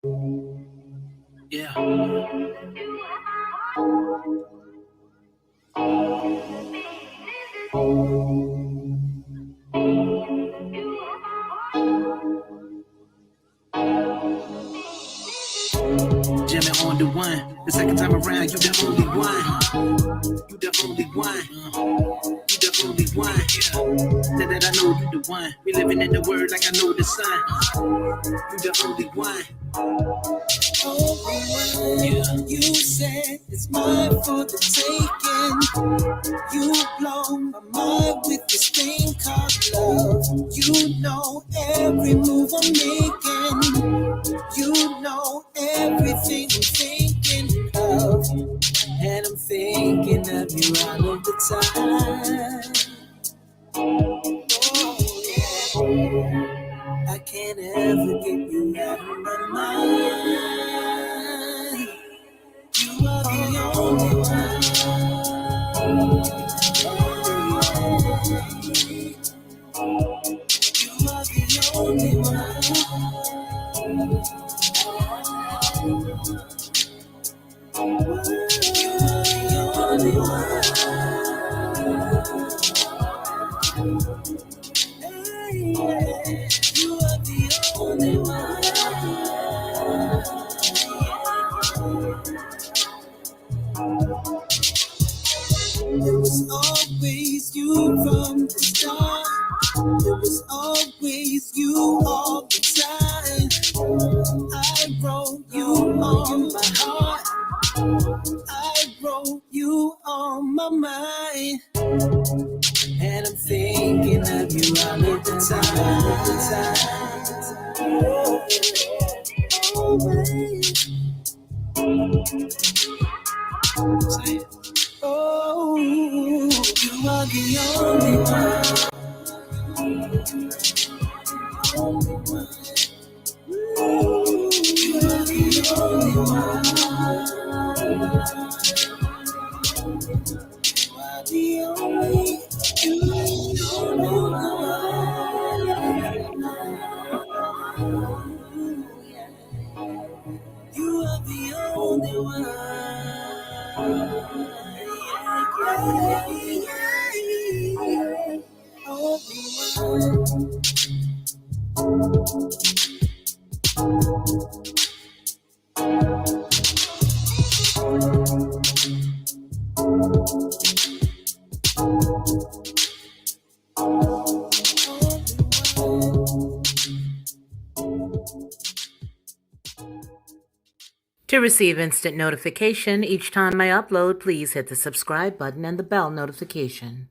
Yeah. Jamming on the one. The second time around, you the only one. You the only one. You the only one. Yeah. That I know you the one. We living in the word like I know the sun. You the only one. Yeah. You said it's mine for the taking. You blow my mind with this thing called love. You know every move I'm making. You know everything I'm thinking of. And I'm thinking of you all of the time. Oh, yeah. I can't ever get you out of my mind. You are the only one. You are the only one. You are the only one. You are the only one. It was always you from the start. It was always you all the time. I wrote you on my heart. I wrote you on my mind. And I'm thinking of you all of the time. Always. Oh, you are the only one. You are the only one. You are the only, you are the only one. You are the only one. Only To receive instant notification each time I upload, please hit the subscribe button and the bell notification.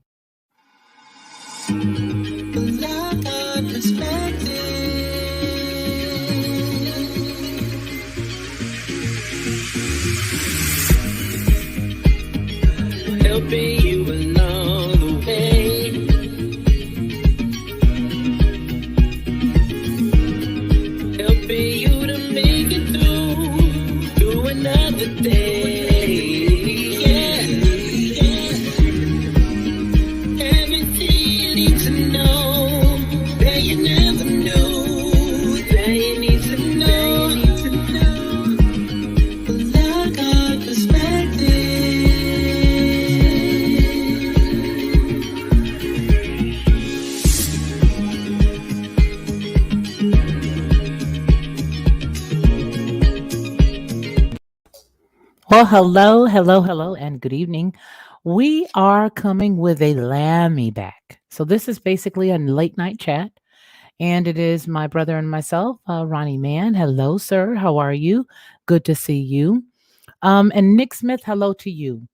Lockhart perspective. Helping you along the way. Helping you to make it through another day. Yeah. Everything you need to know that you never knew. That you need to know. Lockhart perspective. Well, hello, and good evening. We are coming with a Lammy back. So this is basically a late night chat, and it is my brother and myself, Ronnie Mann. Hello, sir. How are you? Good to see you. And Nick Smith, hello to you.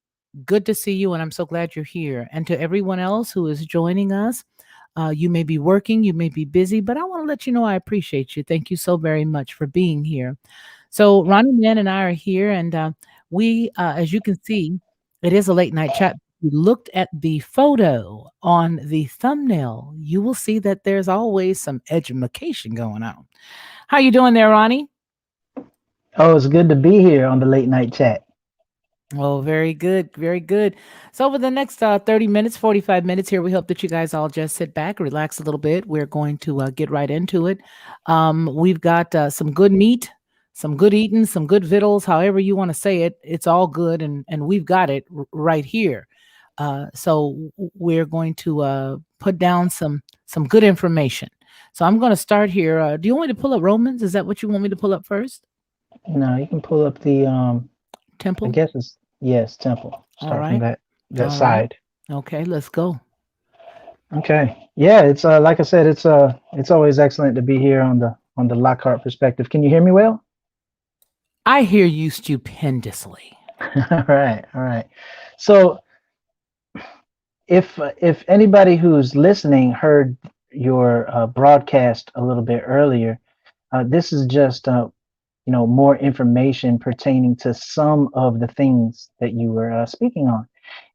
Good to see you, and I'm so glad you're here. And to everyone else who is joining us, you may be working, you may be busy, but I want to let you know I appreciate you. Thank you so very much for being here. So Ronnie Mann and I are here, and as you can see, it is a late night chat. If you looked at the photo on the thumbnail, you will see that there's always some edumacation going on. How you doing there, Ronnie? Oh, it's good to be here on the late night chat. Oh, very good. Very good. So, over the next 30 minutes, 45 minutes here, we hope that you guys all just sit back, relax a little bit. We're going to get right into it. We've got some good meat, some good eating, some good victuals, however you want to say it. It's all good, and we've got it right here. We're going to put down some good information. So I'm going to start here. Do you want me to pull up Romans? Is that what you want me to pull up first? No, you can pull up the I Temple. guess it's yes, temple. All Start from right. that All right. side. Okay, let's go. Okay. Yeah, it's like I said, it's always excellent to be here on the Lockhart perspective. Can you hear me well? I hear you stupendously. All right. All right. So if anybody who's listening heard your broadcast a little bit earlier, this is just more information pertaining to some of the things that you were speaking on,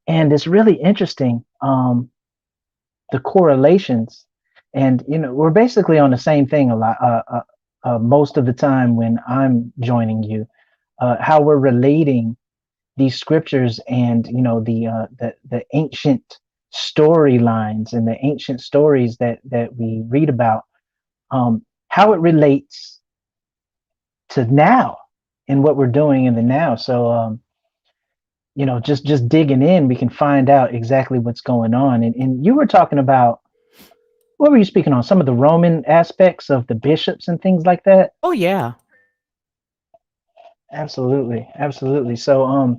and it's really interesting, the correlations, and we're basically on the same thing a lot, most of the time when I'm joining you, how we're relating these scriptures and the ancient storylines and the ancient stories that we read about, how it relates to now and what we're doing in the now. So just digging in, we can find out exactly what's going on. And you were talking about, what were you speaking on? Some of the Roman aspects of the bishops and things like that. Oh yeah. Absolutely, absolutely. So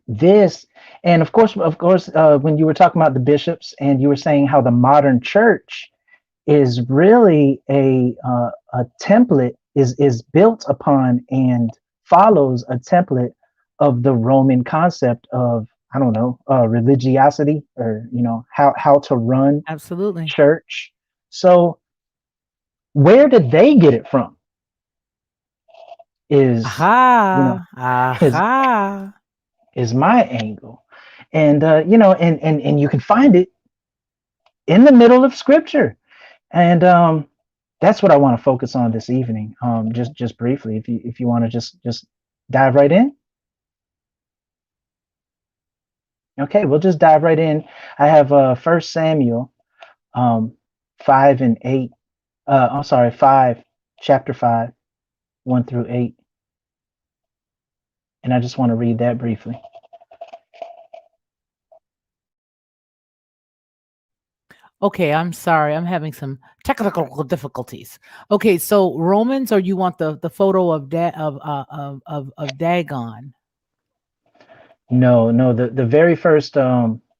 this, and of course, when you were talking about the bishops and you were saying how the modern church is really a template, is built upon and follows a template of the Roman concept of, I don't know, religiosity, or how to run Absolutely. church. So where did they get it from? Is you know Aha. is Aha. is my angle, and and you can find it in the middle of Scripture, and that's what I want to focus on this evening. Just briefly, if you want to just dive right in. Okay, we'll just dive right in. I have First Samuel, um 5 and 8. I'm sorry, 5, chapter 5, 1 through 8, and I just want to read that briefly. Okay, I'm sorry. I'm having some technical difficulties. Okay, so Romans, or you want the photo of of Dagon? No, no, the very first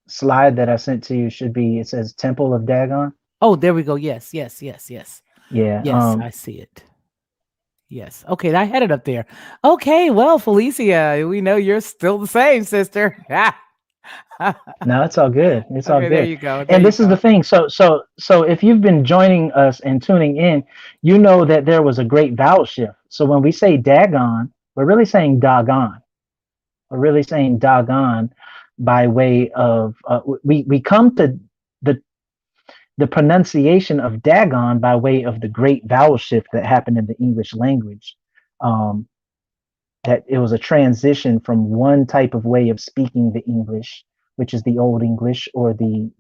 slide that I sent to you should be, it says Temple of Dagon. Oh, there we go. Yes, yes, yes, yes. Yeah. Yes, I see it. Yes. Okay, I had it up there. Okay, well, Felicia, we know you're still the same, sister. No, it's all good. It's all Okay, there good. you go. There And you this is the go. thing. So if you've been joining us and tuning in, you know that there was a great vowel shift. So when we say Dagon, we're really saying Dagon. We're really saying Dagon by way of, we come to the the pronunciation of Dagon by way of the great vowel shift that happened in the English language. Um, that it was a transition from one type of way of speaking the English, which is the Old English, or the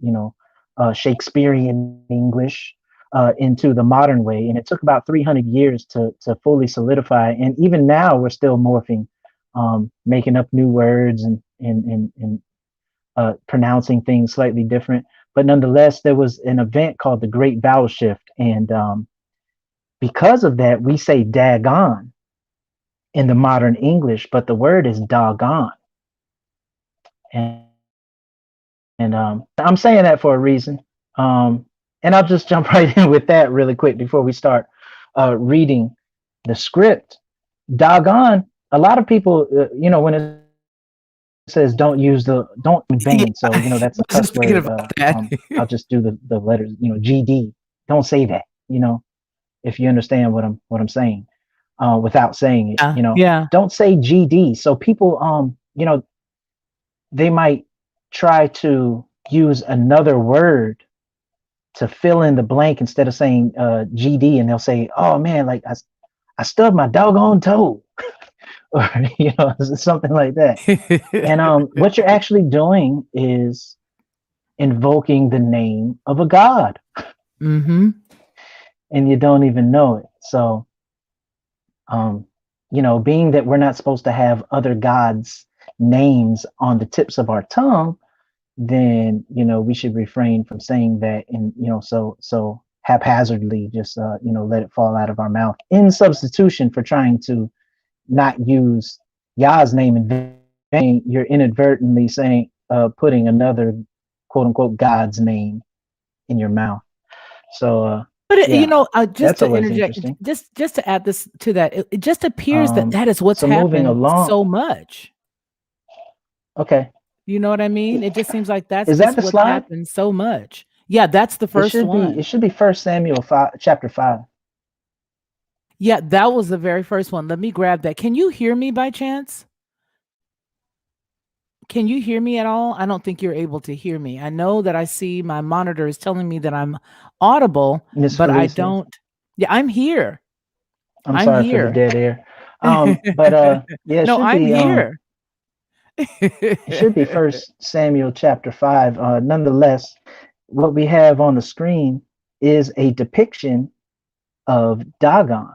Shakespearean English, into the modern way, and it took about 300 years to fully solidify. And even now, we're still morphing, making up new words, and pronouncing things slightly different. But nonetheless, there was an event called the Great Vowel Shift, and because of that, we say Dagon in the modern English, but the word is doggone. And I'm saying that for a reason. And I'll just jump right in with that really quick before we start reading the script. Doggone, a lot of people, when it says don't in Yeah, vain. So, I that's a was cuss just thinking word. about that. I'll just do the letters, GD. Don't say that, if you understand what I'm saying, without saying it, Yeah. don't say GD. So people, they might try to use another word to fill in the blank instead of saying GD, and they'll say, "Oh man, like I stubbed my doggone toe," or something like that. And what you're actually doing is invoking the name of a god, Mm-hmm. and you don't even know it. So being that we're not supposed to have other gods' names on the tips of our tongue, then we should refrain from saying that, and so haphazardly just let it fall out of our mouth in substitution for trying to not use Yah's name in vain. You're inadvertently saying putting another quote unquote God's name in your mouth. So But yeah, just that's to always interject, interesting. just to add this to that, it just appears that that is what's So moving happened along, so much. okay, You know what I mean? It just seems like that's is that just the what's slide? happened so much. Yeah, that's the It first should be it one. should be First Samuel 5, chapter 5. Yeah, that was the very first one. Let me grab that. Can you hear me by chance? Can you hear me at all? I don't think you're able to hear me. I know that I see my monitor is telling me that I'm audible, Miss but I Felicia, don't. Yeah, I'm here. I'm I'm sorry for the here. dead air. But yeah, No, I'm here. it should be First Samuel chapter 5. Nonetheless, what we have on the screen is a depiction of Dagon,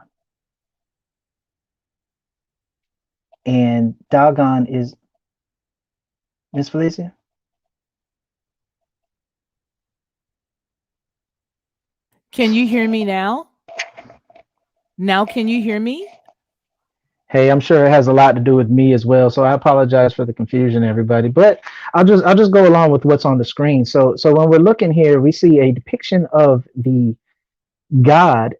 and Dagon is Miss Felicia. Can you hear me now? Now, can you hear me? Hey, I'm sure it has a lot to do with me as well, so I apologize for the confusion, everybody. But I'll just go along with what's on the screen. So when we're looking here, we see a depiction of the god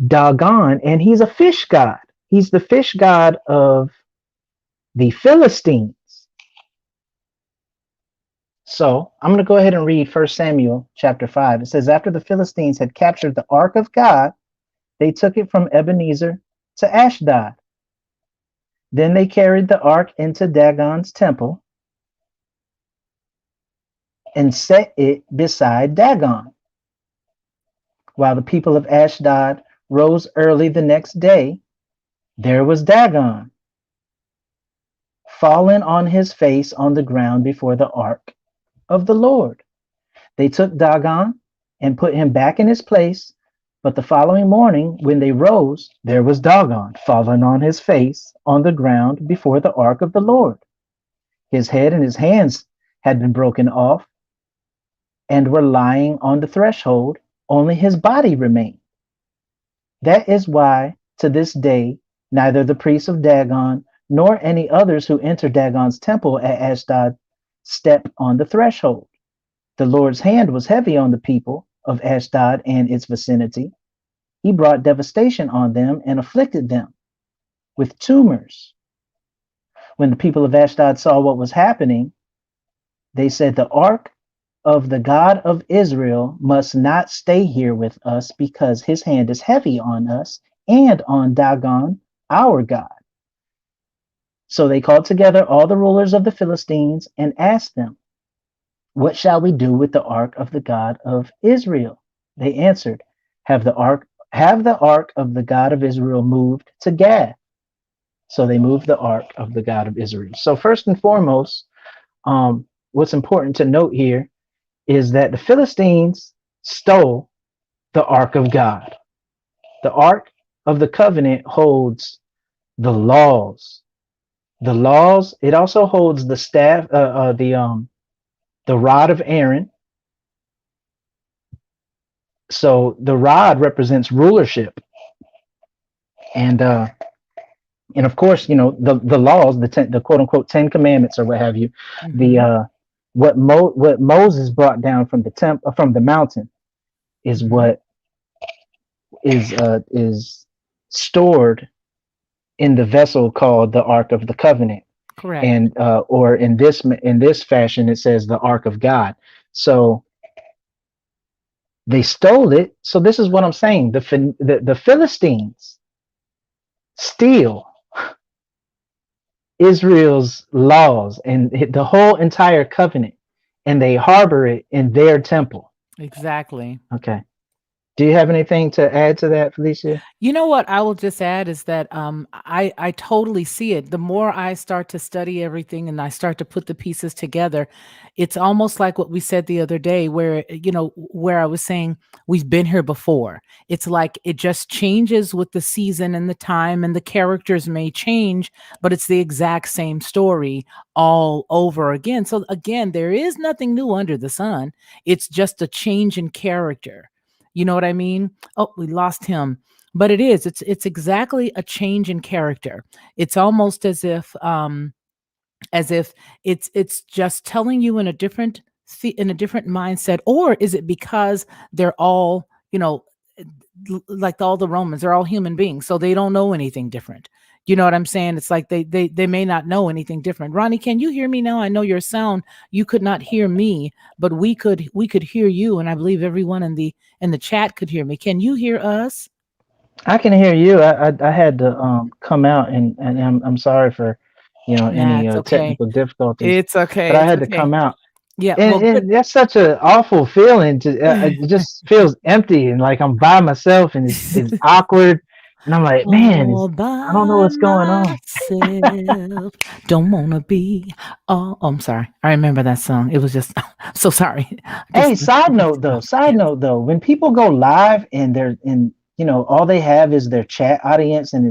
Dagon, and he's a fish god. He's the fish god of the Philistines. So I'm going to go ahead and read First Samuel chapter 5. It says, after the Philistines had captured the ark of God, they took it from Ebenezer to Ashdod. Then they carried the ark into Dagon's temple and set it beside Dagon. While the people of Ashdod rose early the next day, there was Dagon, fallen on his face on the ground before the ark of the Lord. They took Dagon and put him back in his place, but the following morning, when they rose, there was Dagon, fallen on his face on the ground before the ark of the Lord. His head and his hands had been broken off and were lying on the threshold, only his body remained. That is why, to this day, neither the priests of Dagon nor any others who enter Dagon's temple at Ashdod step on the threshold. The Lord's hand was heavy on the people of Ashdod and its vicinity. He brought devastation on them and afflicted them with tumors. When the people of Ashdod saw what was happening, they said, the ark of the God of Israel must not stay here with us because his hand is heavy on us and on Dagon, our God. So they called together all the rulers of the Philistines and asked them, what shall we do with the ark of the God of Israel? They answered, have the ark of the God of Israel moved to Gath. So they moved the ark of the God of Israel. So first and foremost, what's important to note here is that the Philistines stole the ark of God. The ark of the covenant holds the laws. The laws. It also holds the staff, the rod of Aaron. So the rod represents rulership, and of course, the laws, the quote unquote 10 commandments or what have you. The Mhm. what Moses brought down from from the mountain is Mhm. what is stored in the vessel called the Ark of the Covenant, Correct. and or in this fashion, it says the Ark of God. So they stole it. So this is what I'm saying: the Philistines steal Israel's laws and the whole entire covenant, and they harbor it in their temple. Exactly. Okay. Do you have anything to add to that, Felicia? You know what I will just add is that I totally see it. The more I start to study everything and I start to put the pieces together, it's almost like what we said the other day, where where I was saying we've been here before. It's like it just changes with the season and the time, and the characters may change, but it's the exact same story all over again. So again, there is nothing new under the sun. It's just a change in character. You know what I mean? Oh, we lost him, but it is. It's exactly a change in character. It's almost as if it's just telling you in a different in a different mindset. Or is it because they're all, like all the Romans, they're all human beings, so they don't know anything different. You know what I'm saying? It's like they may not know anything different. Ronnie, can you hear me now? I know your sound, you could not hear me, but we could hear you, and I believe everyone in the chat could hear me. Can you hear us? I can hear you. I had to come out, and I'm sorry for Nah, any it's okay. technical difficulties, It's but okay. I It's had to okay. come out. Yeah, And, well, good. and that's such an awful feeling. To it just feels empty and like I'm by myself, and it's awkward. And I'm like, man, All I don't know by what's going on. myself. Don't wanna be. Oh, I'm sorry. I remember that song. It was just so sorry. Hey, Just side note though, yeah. when people go live and they're in, all they have is their chat audience, and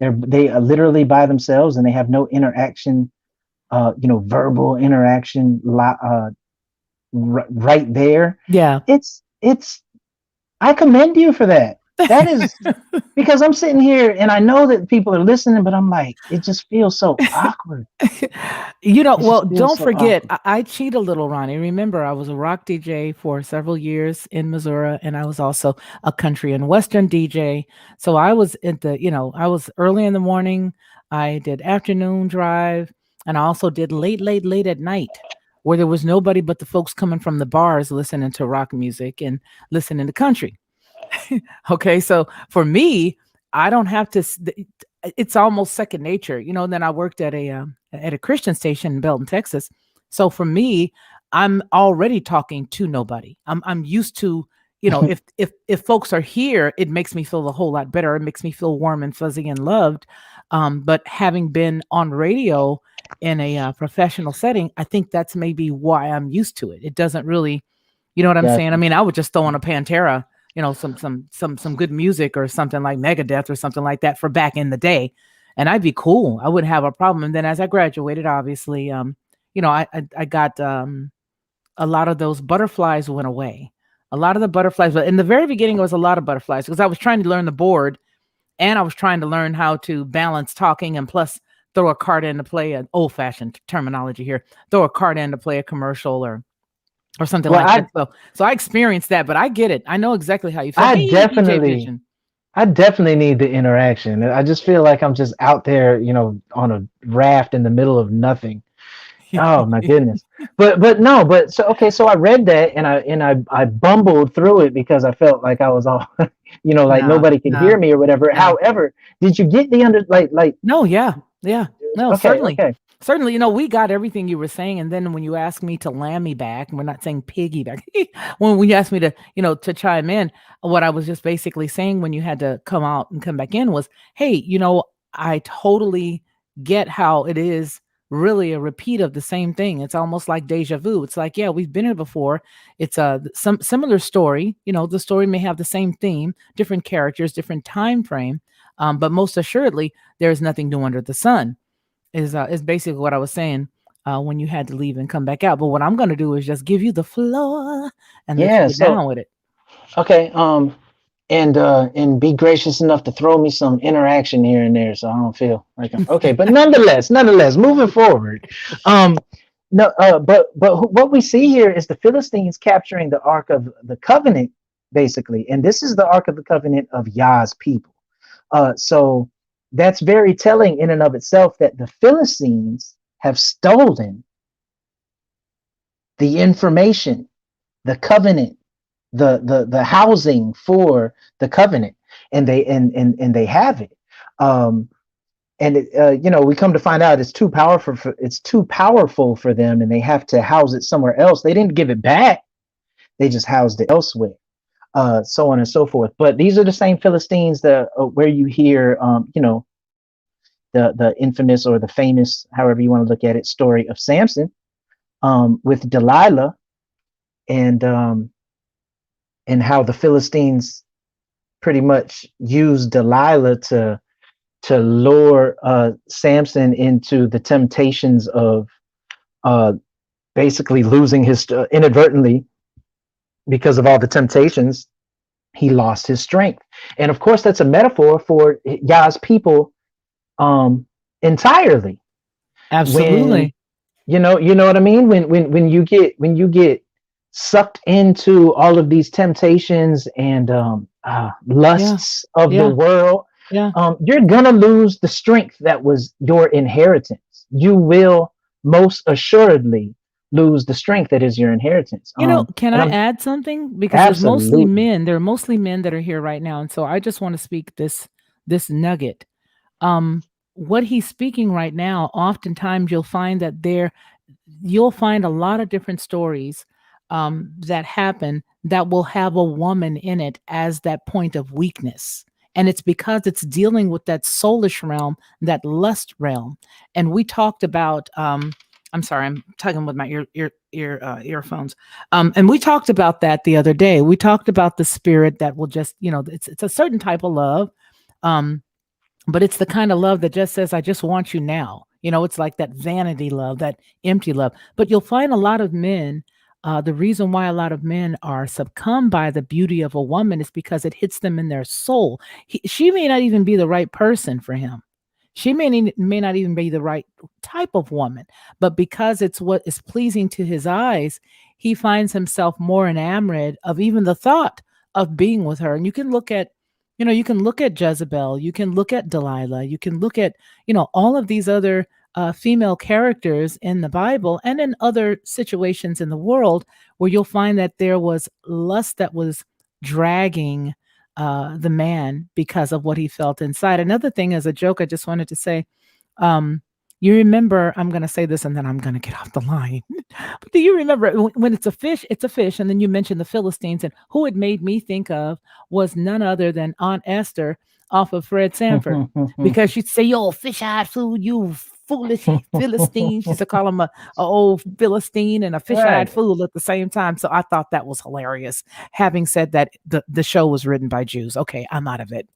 they are literally by themselves, and they have no interaction, verbal interaction, right there. Yeah. It's I commend you for that. That is because I'm sitting here and I know that people are listening, but I'm like, it just feels so awkward. It Well, just feels don't so forget, awkward. I cheat a little, Ronnie. Remember, I was a rock DJ for several years in Missouri, and I was also a country and western DJ. So I was I was early in the morning, I did afternoon drive, and I also did late, late, late at night, where there was nobody but the folks coming from the bars listening to rock music and listening to country. Okay, so for me, I don't have to. It's almost second nature, And then I worked at a Christian station in Belton, Texas. So for me, I'm already talking to nobody. I'm used to, if folks are here, it makes me feel a whole lot better. It makes me feel warm and fuzzy and loved. But having been on radio in a professional setting, I think that's maybe why I'm used to it. It doesn't really, you know what I'm saying? I Gotcha. mean, I would just throw on a Pantera, some good music or something like Megadeth or something like that for back in the day, and I'd be cool. I wouldn't have a problem. And then as I graduated, obviously, I got a lot of those butterflies went away. A lot of the butterflies, but in the very beginning, it was a lot of butterflies because I was trying to learn the board and I was trying to learn how to balance talking and plus throw a card in to play an old fashioned terminology here, throw a card in to play a commercial or something Well, like that. So I experienced that, but I get it. I know exactly how you feel. I Hey, DJ definitely, Vision. I definitely need the interaction. I just feel like I'm just out there, on a raft in the middle of nothing. Oh my goodness. But no, but so okay, so I read that and I bumbled through it because I felt like I was all like No, nobody could no, hear me or whatever. no. However, did you get the under like No, yeah, yeah. No, okay, certainly. okay. Certainly, we got everything you were saying. And then when you asked me to lammy back, and we're not saying piggyback, when you asked me to, to chime in, what I was just basically saying when you had to come out and come back in was, hey, I totally get how it is really a repeat of the same thing. It's almost like deja vu. It's like, yeah, we've been here before. It's some similar story. The story may have the same theme, different characters, different time frame, but most assuredly, there is nothing new under the sun. Is basically what I was saying when you had to leave and come back out. But what I'm going to do is just give you the floor and let you Yeah, get so down with it. okay, and be gracious enough to throw me some interaction here and there so I don't feel like I'm okay, but nonetheless, moving forward. Um no but what we see here is the Philistines capturing the Ark of the Covenant basically, and this is the Ark of the Covenant of Yah's people. So that's very telling in and of itself that the Philistines have stolen the information, the covenant, the housing for the covenant, and they have it. Um, and we come to find out it's too powerful for them, and they have to house it somewhere else. They didn't give it back; they just housed it elsewhere. so on and so forth. But these are the same Philistines that where you hear, the infamous or the famous, however you want to look at it, story of Samson, with Delilah, and how the Philistines pretty much used Delilah to lure Samson into the temptations of uh, basically losing his inadvertently, because of all the temptations, he lost his strength. And of course, that's a metaphor for Yah's people, entirely. When Absolutely. you know what I mean. When you get sucked into all of these temptations and Yeah. lusts of the Yeah. world, Yeah. you're gonna lose the strength that was your inheritance. You will most assuredly lose the strength that is your inheritance. Can And I I'm add something? Because there's mostly absolutely. men. There are mostly men that are here right now, and so I just want to speak this nugget. Um, what he's speaking right now, oftentimes you'll find a lot of different stories that happen that will have a woman in it as that point of weakness. And it's because it's dealing with that soulish realm, that lust realm. And we talked about, I'm sorry, I'm tugging with my earphones. And we talked about that the other day. We talked about the spirit that will just, it's a certain type of love. Um, but it's the kind of love that just says, I just want you now. It's like that vanity love, that empty love. But you'll find a lot of men, the reason why a lot of men are succumbed by the beauty of a woman is because it hits them in their soul. She may not even be the right person for him. She may not even be the right type of woman, but because it's what is pleasing to his eyes, he finds himself more enamored of even the thought of being with her. And you can look at Jezebel, you can look at Delilah, you can look at, all of these other female characters in the Bible and in other situations in the world where you'll find that there was lust that was dragging the man because of what he felt inside. Another thing, as a joke, I just wanted to say, um, you remember, I'm going to say this and then I'm going to get off the line. But do you remember when it's a fish, and then you mentioned the Philistines, and who it made me think of was none other than Aunt Esther off of Fred Sanford, because she'd say, "Yo, fish-eyed fool, you foolish Philistine." She used to call him a old Philistine and a fish-eyed Right. fool at the same time. So I thought that was hilarious. Having said that, the show was written by Jews. Okay, I'm out of it.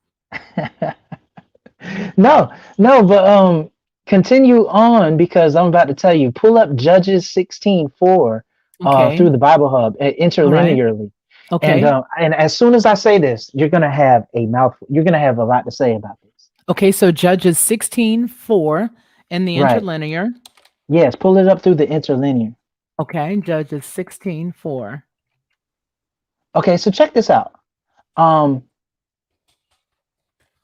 No, no, but continue on, because I'm about to tell you. Pull up Judges 16:4 through Okay, the Bible Hub, all right, interlinearly. And okay. as soon as I say this, you're gonna have a mouthful. You're gonna have a lot to say about this. Okay, so Judges 16:4 in the Right. interlinear. Yes, pull it up through the interlinear. Okay, Judges 16:4. Okay, so check this out. Um,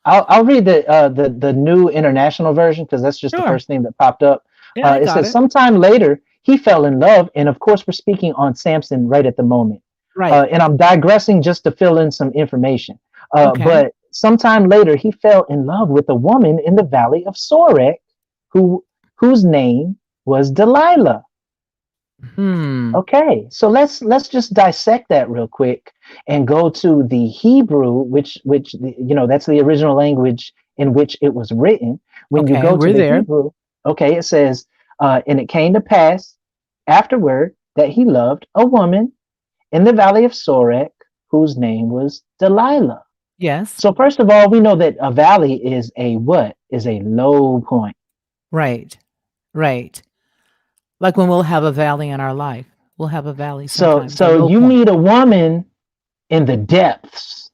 I'll read the new international version, because that's just the Sure. first thing that popped up. Yeah, I It got says, it. sometime later he fell in love, and of course we're speaking on Samson right at the moment. Right. And I'm digressing just to fill in some information. Okay. But sometime later he fell in love with a woman in the valley of Sorek, who whose name was Delilah. Hmm. Okay, so let's just dissect that real quick and go to the Hebrew, which that's the original language in which it was written. When you Okay, go to we're the there. Hebrew, okay, it says, and it came to pass afterward that he loved a woman in the valley of Sorek, whose name was Delilah. Yes. So first of all, we know that a valley is a what? Is a low point. Right. Right. Like when we'll have a valley in our life. We'll have a valley So sometimes, a so low you point. meet a woman in the depths.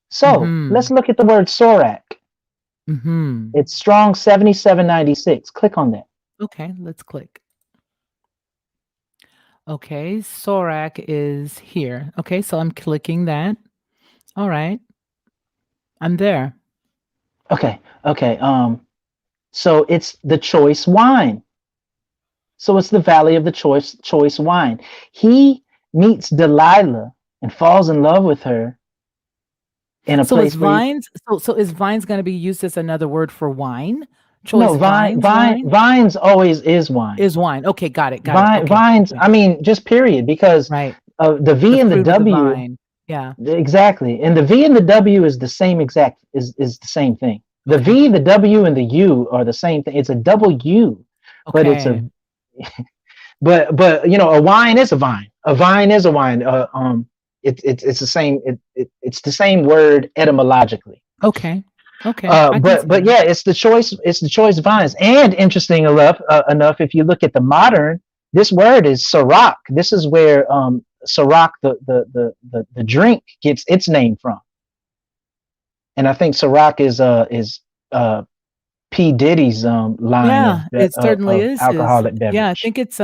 So let's Mhm. look at the word Sorak. Mhm. It's strong 7796. Click on that. Okay, let's click. Okay, Sorak is here. Okay, so I'm clicking that. All right. I'm there. Okay, okay. So it's the choice wine. So it's the valley of the choice wine. He meets Delilah and falls in love with her in a So is place where you vines so is vines gonna be used as another word for wine? no Choice vine vines, vine wine? vines always is wine. Is wine. Okay, got it, got it. Okay, Vines. okay. I mean, just period, because Right. the The V and the fruit of the W. vine. Yeah. Exactly. And the V and the W is the same exact is the same thing. The Okay. V, the W, and the U are the same thing. It's a double U, but it's a Okay. but a wine is a vine. A vine is a wine. It's the same. It's the same word etymologically. Okay. Okay. I can see But that. yeah, it's the choice. It's the choice vines. And interesting enough, if you look at the modern, this word is Ciroc. This is where Ciroc, the drink, gets its name from. And I think Ciroc is uh P Diddy's line Yeah, it certainly of is his. alcoholic Yeah, I beverage. think it's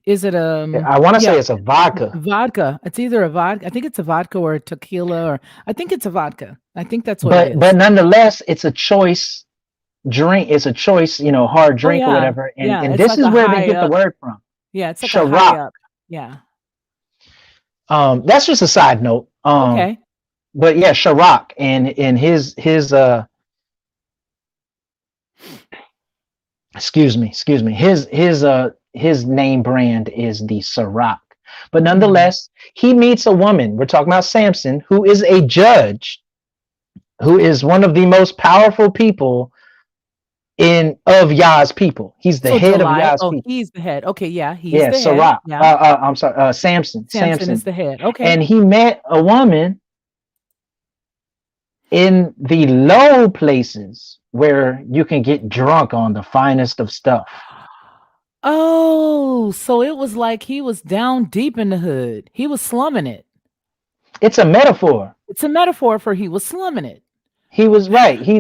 is it I want to yeah, say it's a vodka, vodka. It's either a vodka. I think it's a vodka or a tequila, or I think it's a vodka. I think that's what it but is. nonetheless, it's a choice drink. It's a choice, hard Oh drink or yeah. whatever. And Yeah, and it's this like is a where they high get the up. word from. Yeah, it's like a high Ciroc. up. Yeah. That's just a side note. Okay. But yeah, Ciroc and his excuse me, his name brand is the Ciroc. But Mhm. nonetheless, he meets a woman. We're talking about Samson, who is a judge, who is one of the most powerful people in of Yah's people. He's the So head of Delilah, Yah's oh, people. he's the head. Okay, yeah, he's Yeah, the head. Ciroc. Yeah. I'm sorry, Samson. Samson is Samson. the head. Okay. And he met a woman in the low places where you can get drunk on the finest of stuff. Oh, so it was like he was down deep in the hood. He was slumming it. It's a metaphor. It's a metaphor for he was slumming it. He was right. He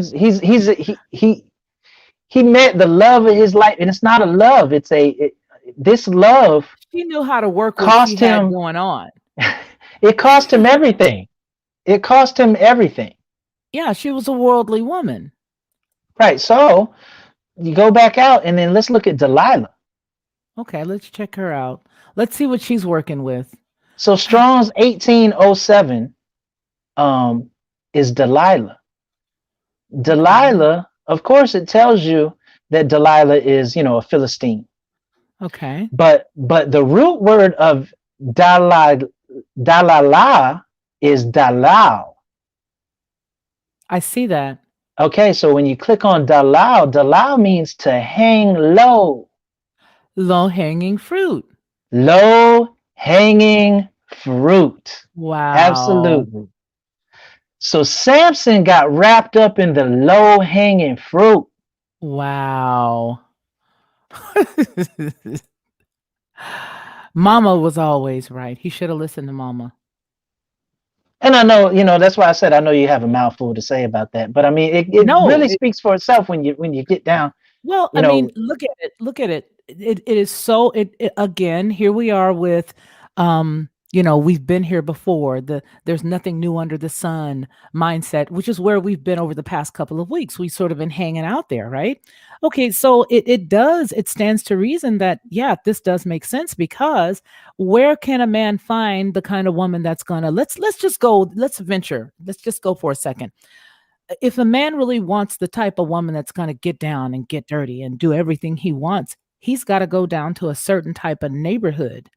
met the love of his life, and it's not a love. This love She knew how to work what she cost had him. going on. It cost him everything. It cost him everything. Yeah, she was a worldly woman. Right. So you go back out, and then let's look at Delilah. Okay, let's check her out. Let's see what she's working with. So Strong's 1807 is Delilah. Okay. Delilah, of course, it tells you that Delilah is, a Philistine. Okay. But the root word of Dalalah is Dalal. I see that. Okay, so when you click on Dalal, Dalal means to hang low, Low hanging fruit. low hanging fruit. Wow. Absolutely. So Samson got wrapped up in the low hanging fruit. Wow. Mama was always right. He should have listened to Mama. And I know, that's why I said I know you have a mouthful to say about that. But I mean, it No, really speaks for itself when you get down, well, you I mean, know, look at it. Look at it. It is so it again, here we are with we've been here before. There's nothing new under the sun mindset, which is where we've been over the past couple of weeks. We've sort of been hanging out there, right? Okay, so it stands to reason that yeah, this does make sense because where can a man find the kind of woman that's gonna let's just go, let's venture. Let's just go for a second. If a man really wants the type of woman that's going to get down and get dirty and do everything he wants, he's got to go down to a certain type of neighborhood.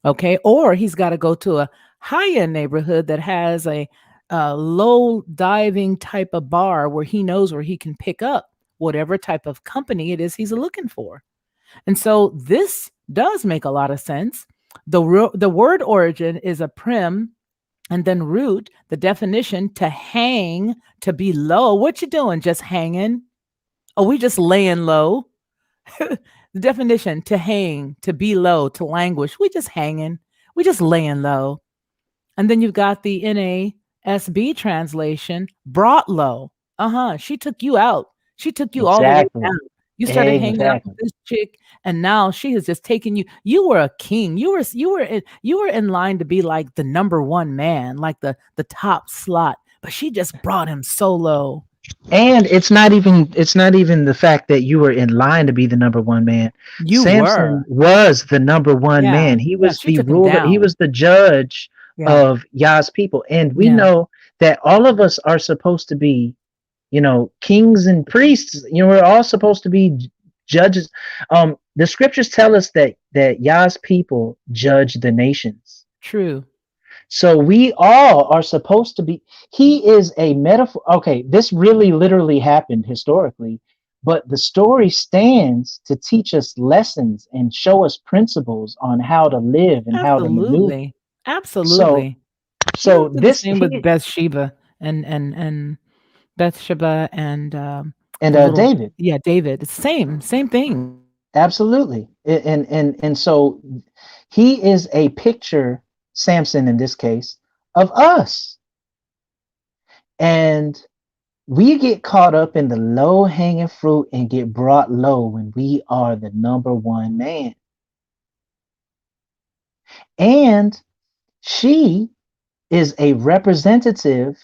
Okay. Or he's got to go to a high end neighborhood that has a low diving type of bar where he knows where he can pick up whatever type of company it is he's looking for. And so this does make a lot of sense. The word origin is a prim and then root, the definition to hang, to be low. What you doing? Just hanging? Oh, we just laying low. The definition to hang, to be low, to languish. We just hanging. We just laying low. And then you've got the NASB translation, brought low. Uh-huh. She took you out. She took you all the way exactly, down. You started hanging out with exactly. this chick, and now she has just taken you. You were a king. You were in line to be like the number one man, like the top slot. But she just brought him so low. And it's not even the fact that you were in line to be the number one man. You Samson were. was the number one Yeah. man. He Yeah. was She the took him ruler. He down. was the judge Yeah. of Yah's people. And we Yeah. know that all of us are supposed to be, kings and priests. We're all supposed to be judges. The scriptures tell us that Yah's people judge the nations. True. So we all are supposed to be, he is a metaphor. Okay, this really literally happened historically, but the story stands to teach us lessons and show us principles on how to live and how to maneuver. Absolutely. So, Absolutely. He so went through the this, same with Bathsheba and Bathsheba and, and the little David, yeah, David. It's same thing. absolutely. And so he is a picture, Samson in this case, of us. And we get caught up in the low hanging fruit and get brought low when we are the number one man. And she is a representative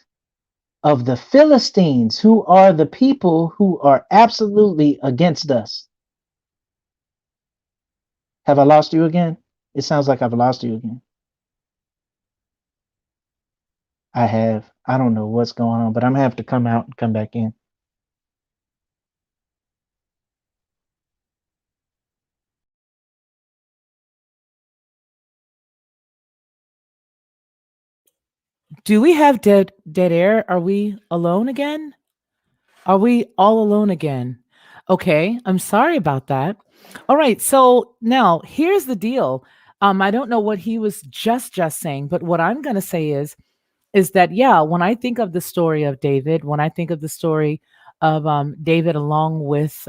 of the Philistines, who are the people who are absolutely against us. Have I lost you again? It sounds like I've lost you again. I have. I don't know what's going on, but I'm gonna have to come out and come back in. Do we have dead air? Are we alone again? Are we all alone again? Okay, I'm sorry about that. All right, so now here's the deal. I don't know what he was just saying, but what I'm going to say is that yeah, when I think of the story of David, when I think of the story of David along with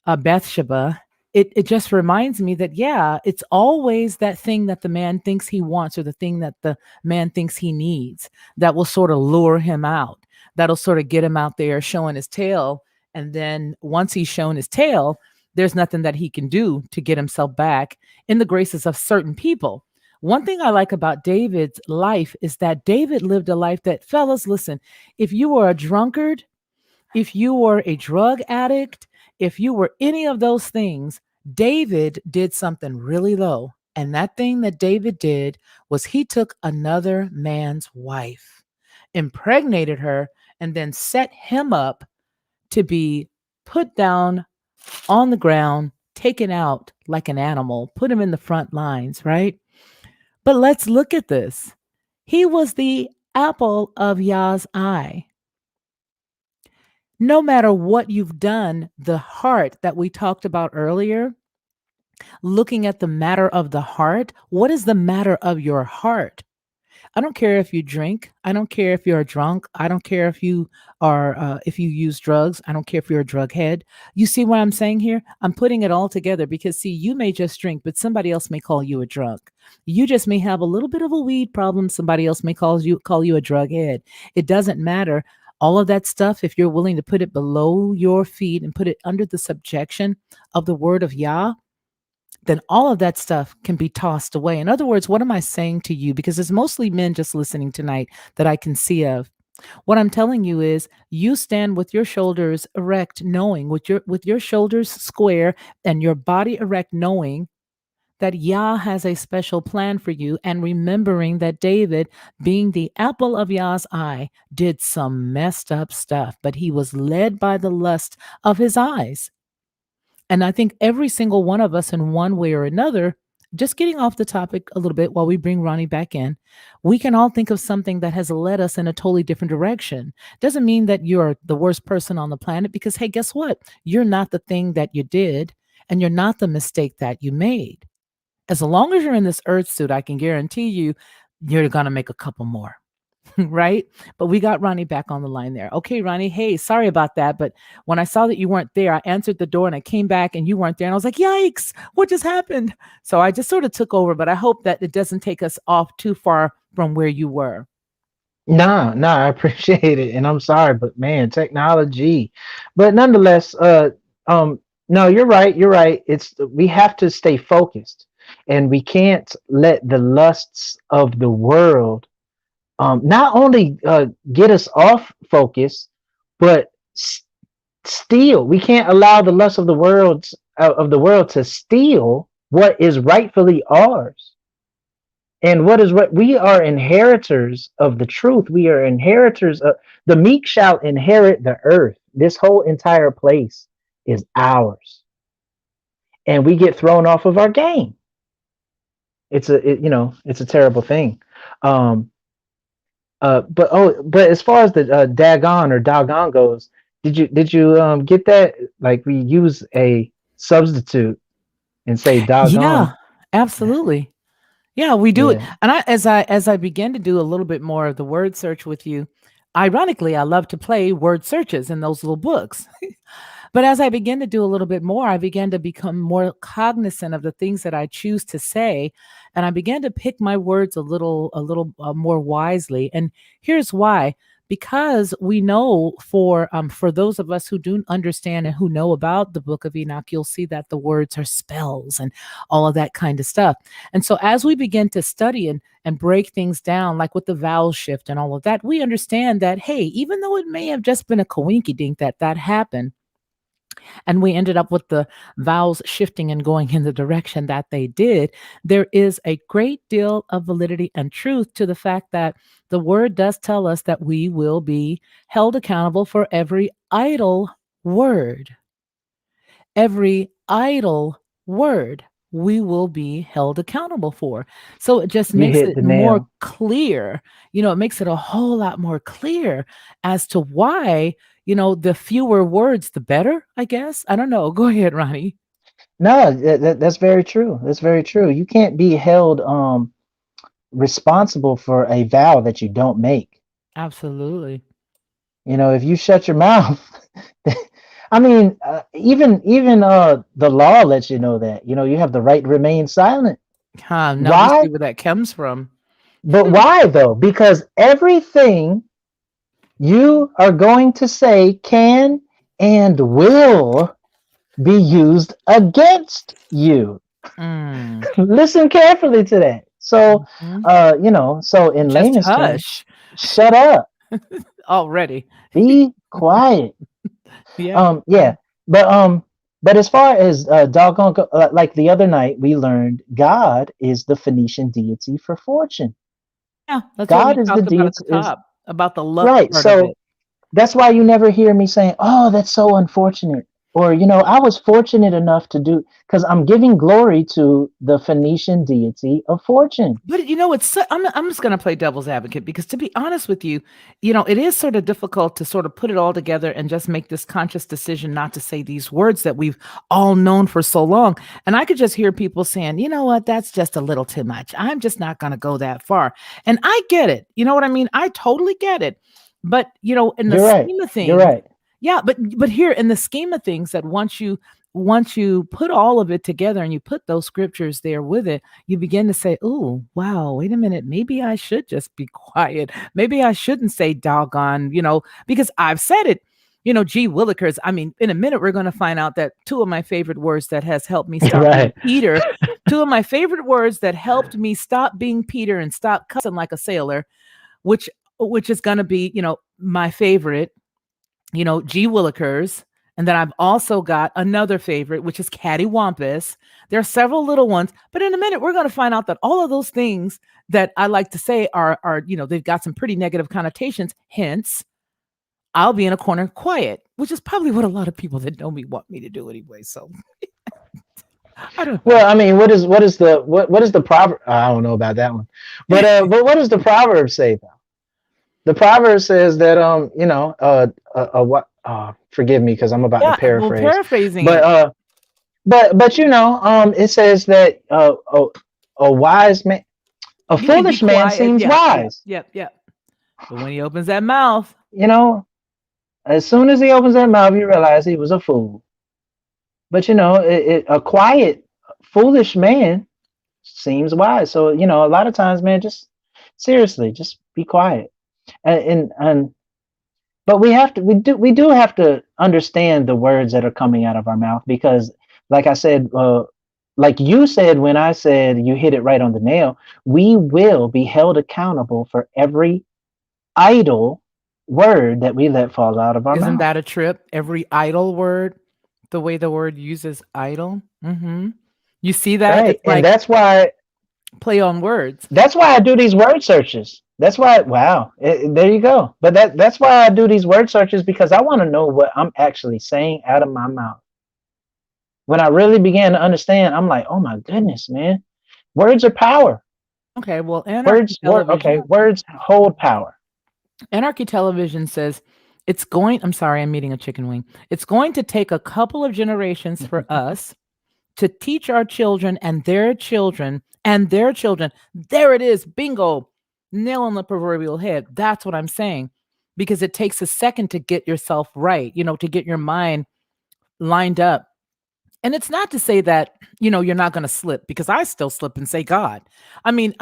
Bathsheba, it just reminds me that yeah, it's always that thing that the man thinks he wants or the thing that the man thinks he needs that will sort of lure him out. That'll sort of get him out there showing his tail, and then once he's shown his tail, there's nothing that he can do to get himself back in the graces of certain people. One thing I like about David's life is that David lived a life that, fellas, listen, if you were a drunkard, if you were a drug addict, if you were any of those things, David did something really low. And that thing that David did was he took another man's wife, impregnated her, and then set him up to be put down on the ground, taken out like an animal, put him in the front lines, right? But let's look at this. He was the apple of Yah's eye. No matter what you've done, the heart that we talked about earlier, looking at the matter of the heart, what is the matter of your heart? I don't care if you drink. I don't care if you're a drunk. I don't care if you are, if you use drugs. I don't care if you're a drug head. You see what I'm saying here? I'm putting it all together because, see, you may just drink, but somebody else may call you a drunk. You just may have a little bit of a weed problem. Somebody else may call you a drug head. It doesn't matter. All of that stuff, if you're willing to put it below your feet and put it under the subjection of the word of Yah, then all of that stuff can be tossed away. In other words, what am I saying to you? Because it's mostly men just listening tonight that I can see of. What I'm telling you is you stand with your shoulders erect, knowing with your shoulders square and your body erect, knowing that Yah has a special plan for you, and remembering that David, being the apple of Yah's eye, did some messed up stuff, but he was led by the lust of his eyes. And I think every single one of us, in one way or another, just getting off the topic a little bit while we bring Ronnie back in, we can all think of something that has led us in a totally different direction. Doesn't mean that you're the worst person on the planet because, hey, guess what? You're not the thing that you did, and you're not the mistake that you made. As long as you're in this earth suit, I can guarantee you, you're going to make a couple more. Right? But we got Ronnie back on the line there. Okay, Ronnie. Hey, sorry about that. But when I saw that you weren't there, I answered the door and I came back and you weren't there. And I was like, yikes, what just happened? So I just sort of took over, but I hope that it doesn't take us off too far from where you were. Nah, nah, I appreciate it, and I'm sorry, but man, technology. But nonetheless, no, you're right. You're right. It's we have to stay focused, and we can't let the lusts of the world not only get us off focus, but steal. We can't allow the lust of the world to steal what is rightfully ours. And what is what we are inheritors of the truth. We are inheritors of the meek shall inherit the earth. This whole entire place is ours. And we get thrown off of our game. it's a terrible thing. Um, but as far as the Dagon or Dogon goes, did you get that? Like we use a substitute and say doggone. Yeah, absolutely. Yeah, we do it. Yeah, And as I began to do a little bit more of the word search with you, ironically, I love to play word searches in those little books. But as I began to do a little bit more, I began to become more cognizant of the things that I choose to say, and I began to pick my words a little more wisely. And here's why: because we know for those of us who do understand and who know about the Book of Enoch, you'll see that the words are spells and all of that kind of stuff. And so as we begin to study and break things down, like with the vowel shift and all of that, we understand that hey, even though it may have just been a coinky dink that happened and we ended up with the vowels shifting and going in the direction that they did, there is a great deal of validity and truth to the fact that the word does tell us that we will be held accountable for every idle word. Every idle word we will be held accountable for. So it just you makes hit it the more nail. clear. It makes it a whole lot more clear as to why, the fewer words, the better, I guess. I don't know. Go ahead, Ronnie. No, that's very true. That's very true. You can't be held responsible for a vow that you don't make. Absolutely. If you shut your mouth, I mean, even the law lets you know that. You have the right to remain silent. Now we see Why? where that comes from. But why though? Because everything you are going to say can and will be used against you. Mm. Listen carefully to that. So, Mhm. so in Just layman's terms, hush shut up, already. be quiet. Yeah. Yeah, but as far as doggone, like the other night, we learned God is the Phoenician deity for fortune. Yeah. That's what God we is the talked about at deity the is top, about the luck right. part of So it. that's why you never hear me saying, "Oh, that's so unfortunate," or I was fortunate enough to do, because I'm giving glory to the Phoenician deity of fortune. But I'm just going to play devil's advocate because to be honest with you, it is sort of difficult to sort of put it all together and just make this conscious decision not to say these words that we've all known for so long. And I could just hear people saying, you know what, that's just a little too much. I'm just not going to go that far. And I get it. You know what I mean? I totally get it. But, in the You're right. scheme of You're things, right. yeah, but here in the scheme of things, that once you put all of it together and you put those scriptures there with it, you begin to say, "Oh, wow, wait a minute. Maybe I should just be quiet. Maybe I shouldn't say doggone, because I've said it. Gee willikers. I mean, in a minute, we're going to find out that two of my favorite words that has helped me You're stop being right. Peter, two of my favorite words that helped me stop being Peter and stop cussing like a sailor, which which is going to be, my favorite, G Willikers. And then I've also got another favorite, which is Cattywampus. There are several little ones, but in a minute, we're going to find out that all of those things that I like to say are, they've got some pretty negative connotations. Hence, I'll be in a corner quiet, which is probably what a lot of people that know me want me to do anyway. So I don't know. Well, I mean, what is the proverb? I don't know about that one, but what does the proverb say though? The proverb says that what? Forgive me because I'm about to Yeah, well, paraphrase, paraphrasing but it. it says that a wise man, a You mean be foolish man quiet? seems Yeah, yeah, wise. yeah, yeah. But when he opens that mouth, You know, as soon as he opens that mouth, you realize he was a fool. But a quiet, foolish man seems wise. So a lot of times, man, just seriously, just be quiet. And but we do have to understand the words that are coming out of our mouth, because like I said, like you said, when I said you hit it right on the nail, we will be held accountable for every idle word that we let fall out of our isn't mouth. that a trip? Every idle word, the way the word uses idle. You see that? Right. It's And like play on words. that's why I do these word searches. That's why, wow, there you go. But that's why I do these word searches, because I want to know what I'm actually saying out of my mouth. When I really began to understand, I'm like, oh my goodness, man. Words are power. Okay, well, Anarchy Words, okay, Television. words hold power. Anarchy Television says it's going. I'm sorry, I'm eating a chicken wing. It's going to take a couple of generations for us to teach our children and their children and their children. There it is. Bingo. Nail on the proverbial head. That's what I'm saying. Because it takes a second to get yourself right, to get your mind lined up. And it's not to say that, you're not going to slip, because I still slip and say God. I mean,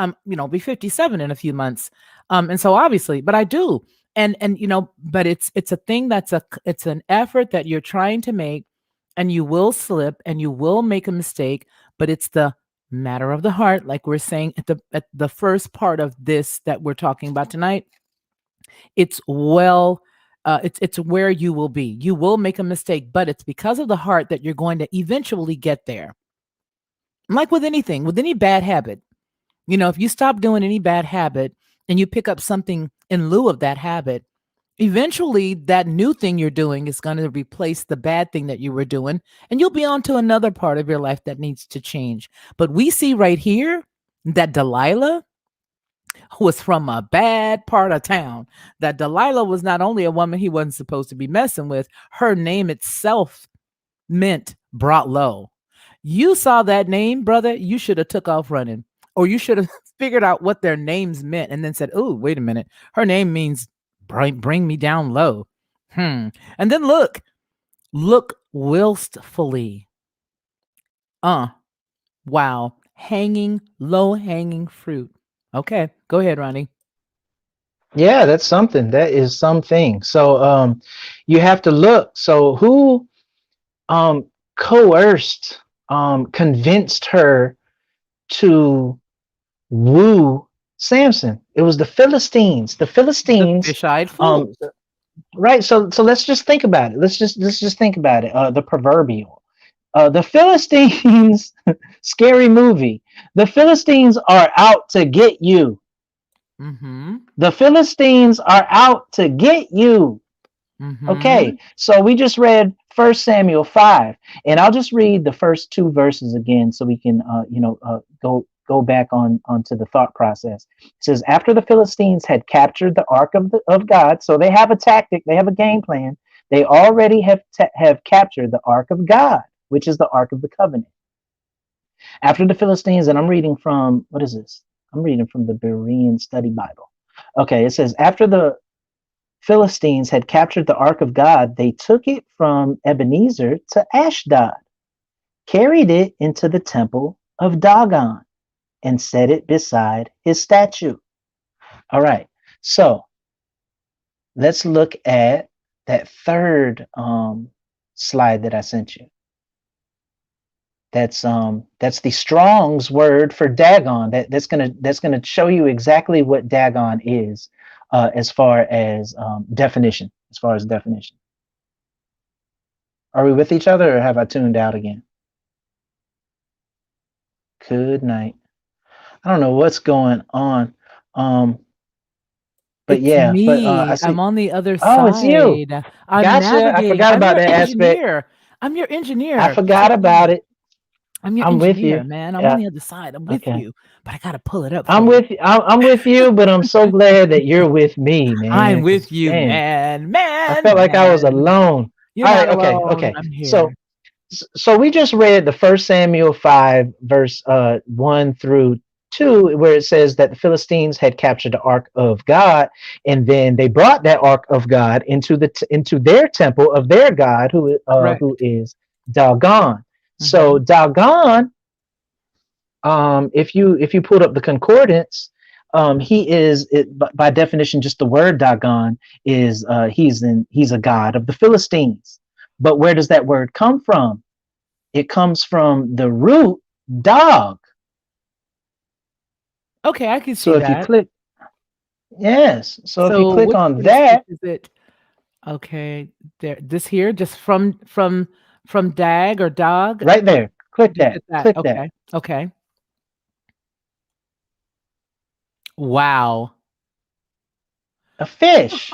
be 57 in a few months. And so obviously, but I do. And but it's a thing it's an effort that you're trying to make, and you will slip and you will make a mistake, but it's the matter of the heart, like we're saying at the first part of this that we're talking about tonight. It's well, it's where you will be. You will make a mistake, but it's because of the heart that you're going to eventually get there. Like with anything, with any bad habit, if you stop doing any bad habit and you pick up something in lieu of that habit, eventually that new thing you're doing is going to replace the bad thing that you were doing, and you'll be on to another part of your life that needs to change. But we see right here that Delilah was from a bad part of town. That Delilah was not only a woman he wasn't supposed to be messing with, her name itself meant brought low. You saw that name, brother, you should have took off running, or you should have figured out what their names meant and then said, oh, wait a minute, her name means bring me down low. And then look wilfully. Wow, low hanging fruit. Okay, go ahead, Ronnie. Yeah, that's something. That is something. So you have to look. So who um coerced, convinced her to woo Samson? It was the Philistines. The The Philistines, fish-eyed fool. um right. So let's just think about it. Let's just think about it. The proverbial. The Philistines, scary movie. The Philistines are out to get you. Mm-hmm. The Philistines are out to get you. Mm-hmm. Okay, so we just read First Samuel 5, and I'll just read the first two verses again so we can, go back on onto the thought process. It says, after the Philistines had captured the ark of God, so they have a tactic, they have a game plan. They already have captured the ark of God, which is the ark of the covenant. After the Philistines, and I'm reading from, what is this? I'm reading from the Berean Study Bible. Okay, it says, after the Philistines had captured the ark of God, they took it from Ebenezer to Ashdod, carried it into the temple of Dagon, and set it beside his statue. All right, so let's look at that third slide that I sent you. That's the Strong's word for Dagon. That's gonna show you exactly what Dagon is, as far as definition. As far as definition, are we with each other, or have I tuned out again? Good night. I don't know what's going on, um, but It's yeah, but I me. I'm see. on the other Oh, it's you. side. I'm Gotcha. I navigating. forgot I'm about your that aspect. engineer. I'm your I engineer. That's forgot what I about am. it. I'm your I'm with engineer, you. man. I'm on Yeah. the other side. I'm with Okay. you, but I gotta pull it up I'm for you. with you. I'm with you, but I'm so glad that you're with me, I'm man. with Because you, man, man, I man, felt like I was man. alone. You're All not right. Okay. alone. Okay. I'm So here. so we just read the First Samuel 5, verse 1 through 2, where it says that the Philistines had captured the ark of God, and then they brought that ark of God into into their temple of their God, who Correct. is Dagon. So Mm-hmm. Dagon, if you pulled up the concordance, he is by definition, just the word Dagon is, he's a god of the Philistines. But where does that word come from? It comes from the root dog. Okay, I can see So if you that. click, yes. So if you So click which on part of speech that, is it? Okay, there. This here, just from dag or dog. right there, click Just that, hit that. click that. Okay. Okay. Wow. A fish.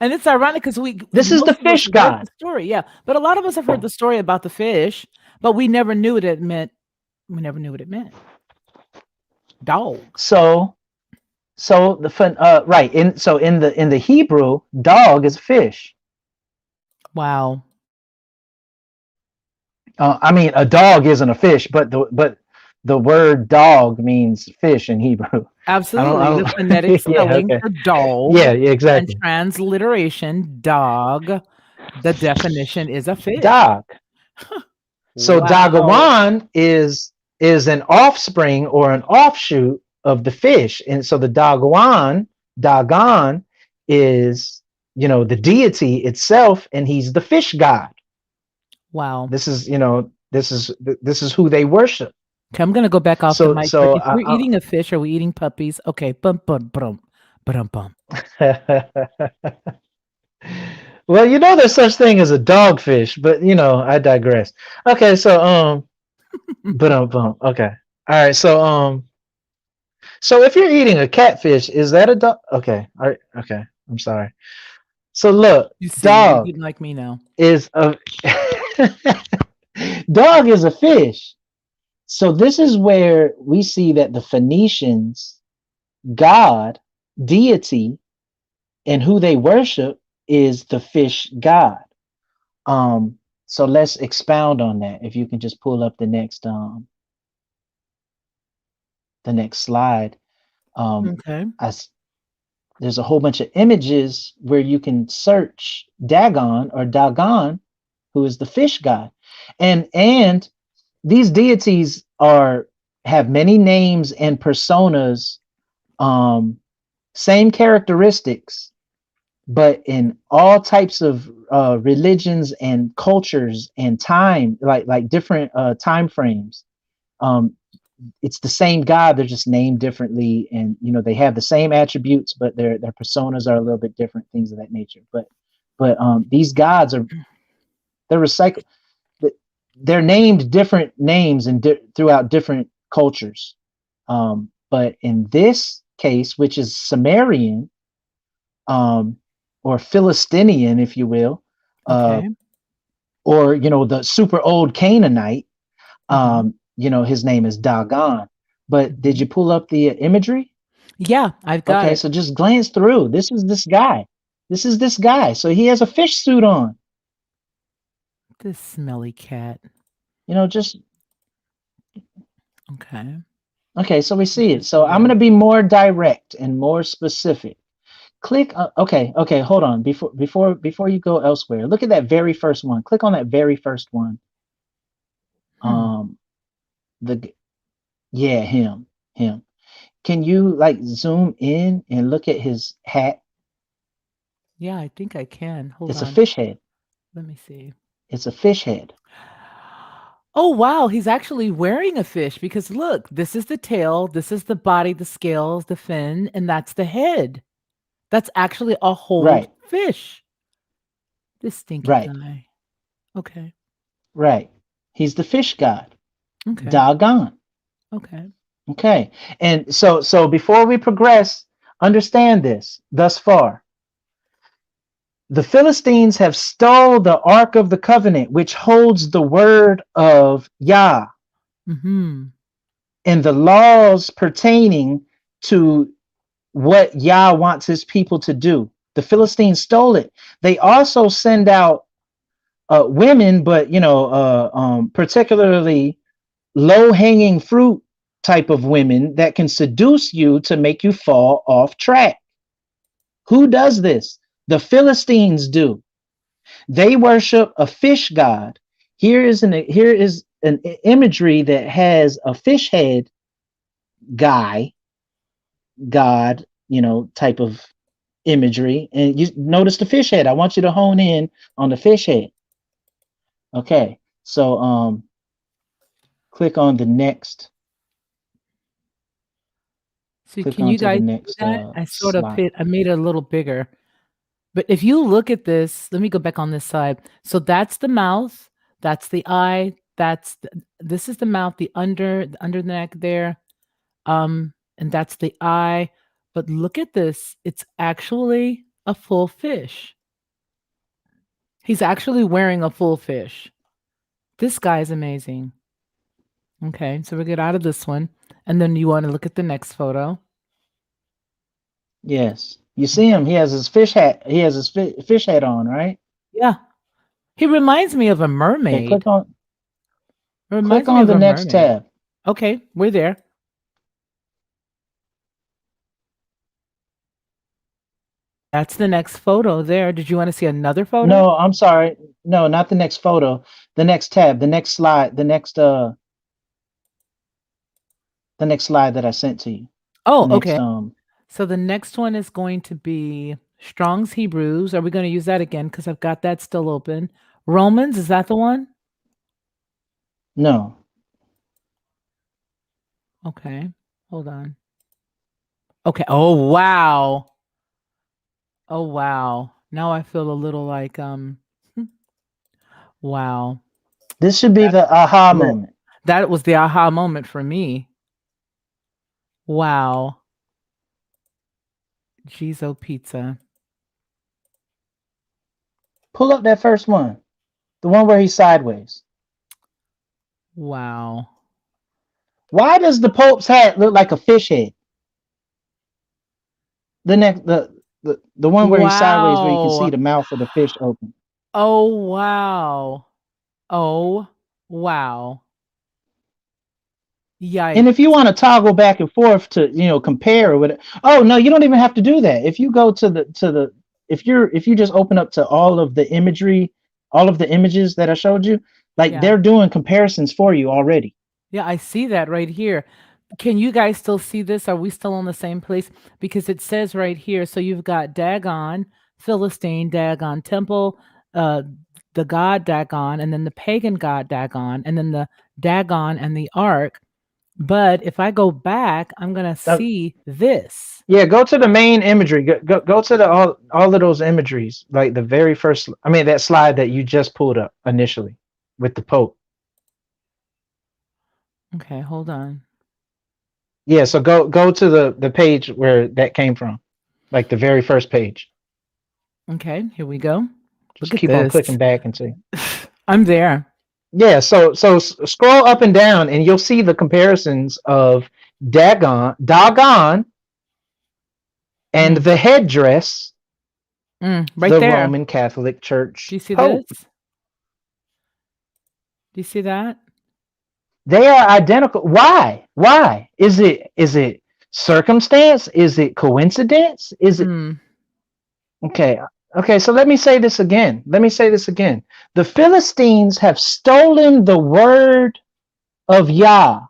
And it's ironic because This is the most of us fish have heard the god. story, yeah. But a lot of us have heard the story about the fish, but we never knew what it meant. We never knew what it meant. Dog. So right in the Hebrew, dog is fish. Wow. I mean, a dog isn't a fish, but the word dog means fish in Hebrew. I Absolutely. The phonetic don't. Yeah, spelling okay. for dog Yeah, yeah, and exactly. transliteration dog. The definition is a fish. Dog. So Wow. Dagawan is an offspring or an offshoot of the fish, and so the Dagon, is the deity itself, and he's the fish god. Wow. This is who they worship. Okay, I'm gonna go back off the So mic, but so if we're eating a fish, are we eating puppies? Okay, bum bum bum, bum bum. well, there's such thing as a dogfish, but I digress. Okay, so but okay, all right, so if you're eating a catfish, is that a dog? Okay, all right, okay, I'm sorry. So look, You see, you're dog getting like me now. is a dog is a fish. So this is where we see that the Phoenicians, God, deity, and who they worship is the fish god. So let's expound on that. If you can just pull up the next slide. Um, Okay. I, there's a whole bunch of images where you can search Dagon, who is the fish god, and these deities have many names and personas, um, same characteristics, but in all types of religions and cultures and time, like different time frames. Um, it's the same God, they're just named differently, and they have the same attributes, but their personas are a little bit different, things of that nature. But these gods they're recycled. They're named different names throughout different cultures. But in this case, which is Sumerian, um, or Philistinian, if you will, uh, Okay. or the super old Canaanite. Mhm. His name is Dagon. But did Mhm. you pull up the imagery? Yeah, I've got Okay, it. so just glance through. This is this guy. This is this guy. So he has a fish suit on. This smelly cat. Just Okay. okay. So we see it. So Interesting I'm there. gonna be more direct and more specific. Click. Okay. Okay. Hold on. Before you go elsewhere, look at that very first one. Click on that very first one. Hmm. Um, the Yeah, him. Can you like zoom in and look at his hat? Yeah, I think I can. Hold It's a on. fish head. Let me see. It's a fish head. Oh, wow, he's actually wearing a fish because look, this is the tail, this is the body, the scales, the fin, and that's the head. That's actually a whole Right, fish. This stinky right, guy. Okay. right. He's the fish god. Okay. Dagon. Okay. Okay. And so before we progress, understand this thus far. The Philistines have stole the Ark of the Covenant, which holds the word of Yah Mhm. and the laws pertaining to what Yah wants his people to do. The Philistines stole it. They also send out women, but particularly low hanging fruit type of women that can seduce you to make you fall off track. Who does this? The Philistines do. They worship a fish god. Here is an imagery that has a fish head guy, god, type of imagery. And you notice the fish head. I want you to hone in on the fish head. Okay. So click on the next So click can you onto the guys see next that? I sort of slide. hit I made it a little bigger. But if you look at this, let me go back on this side. So that's the mouth, that's the eye, this is the mouth, the under the neck there, and that's the eye. But look at this, it's actually a full fish. He's actually wearing a full fish. This guy is amazing. Okay, so we get out of this one. And then you want to look at the next photo. Yes. You see him. He has his fish hat. He has his fish hat on, right? Yeah. He reminds me of a Okay. mermaid. Click Reminds me on of the a next mermaid. tab. Okay, we're there. That's the next photo there. Did you want to see another photo? No, I'm sorry. No, not the next photo. The next tab. The next slide. The next slide that I sent to you. The Oh, next okay. So the next one is going to be Strong's Hebrews. Are we going to use that again? Because I've got that still open. Romans, is that the one? No. Okay. Hold on. Okay. Oh wow. Oh wow. Now I feel a little like wow. This should be That the aha little moment. that was the aha moment for me. Wow. Jizo pizza. Pull up that first one. The one where he's sideways. Wow. Why does the Pope's hat look like a fish head? The next the one where he's sideways where you can see Wow. the mouth of the fish open. Oh wow. Oh wow. And Yikes. if you want to toggle back and forth to, compare with it. Oh no, you don't even have to do that. If you go to the if you just open up to all of the imagery, all of the images that I showed you, like Yeah. they're doing comparisons for you already. Yeah, I see that right here. Can you guys still see this? Are we still on the same place? Because it says right here. So you've got Dagon, Philistine, Dagon temple, uh, the god Dagon, and then the pagan god Dagon, and then the Dagon and the ark. But if I go back, I'm gonna Uh, see this. yeah, go to the main imagery. Go to the all of those imageries, like the very first. I mean, that slide that you just pulled up initially with the Pope. Okay, hold on. Yeah, so go to the page where that came from, like the very first page. Okay, here we go. Look Just at keep on this. clicking back and see. I'm there. Yeah, so scroll up and down, and you'll see the comparisons of Dagon, and Mm, the headdress, right the there. Roman Catholic Do Church you see this? Pope. Do you see that? They are identical. Why? Why? Is it circumstance? Is it coincidence? Is it Mm, okay? Okay, so let me say this again. Let me say this again. The Philistines have stolen the word of Yah.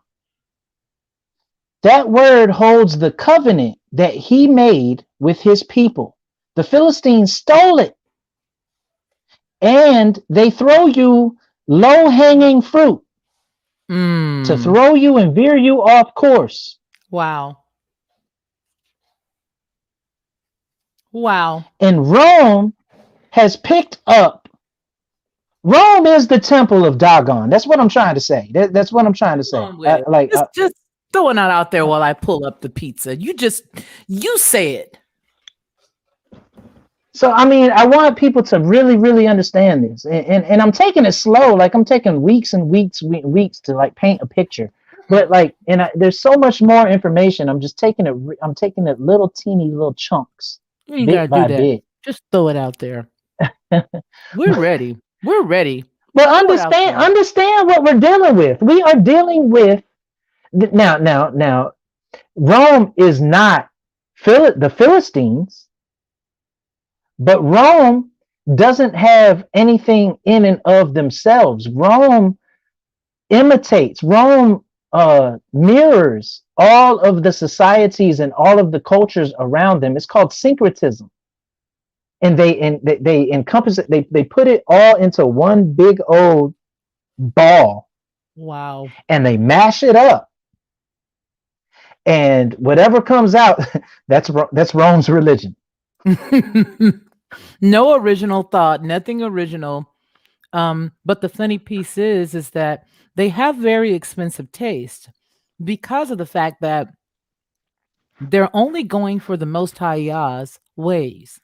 That word holds the covenant that he made with his people. The Philistines stole it, and they throw you low hanging fruit to mm. throw you and veer you off course. Wow. Wow. And Rome has picked up. Rome is the temple of Dagon. That's what I'm trying to say. That's what I'm trying to Come say. on with it. Like, Just throwing that out there while I pull up the pizza. You say it. so I mean, I want people to really, really understand this, and I'm taking it slow. Like I'm taking weeks and weeks to like paint a picture. But Mm. like, there's so much more information. I'm just taking it. I'm taking it little teeny little chunks, You ain't gotta bit do by that. bit. Just throw it out there. but We're ready. We're ready. Throw it out understand there. understand what we're dealing with. We are dealing with now. Rome is not the Philistines, but Rome doesn't have anything in and of themselves. Rome imitates, Rome mirrors all of the societies and all of the cultures around them. It's called syncretism. And they encompass it, they put it all into one big old ball, Wow. and they mash it up. And whatever comes out, that's Rome's religion. No original thought, nothing original. But the funny piece is that they have very expensive taste because of the fact that they're only going for the most high Yah's ways.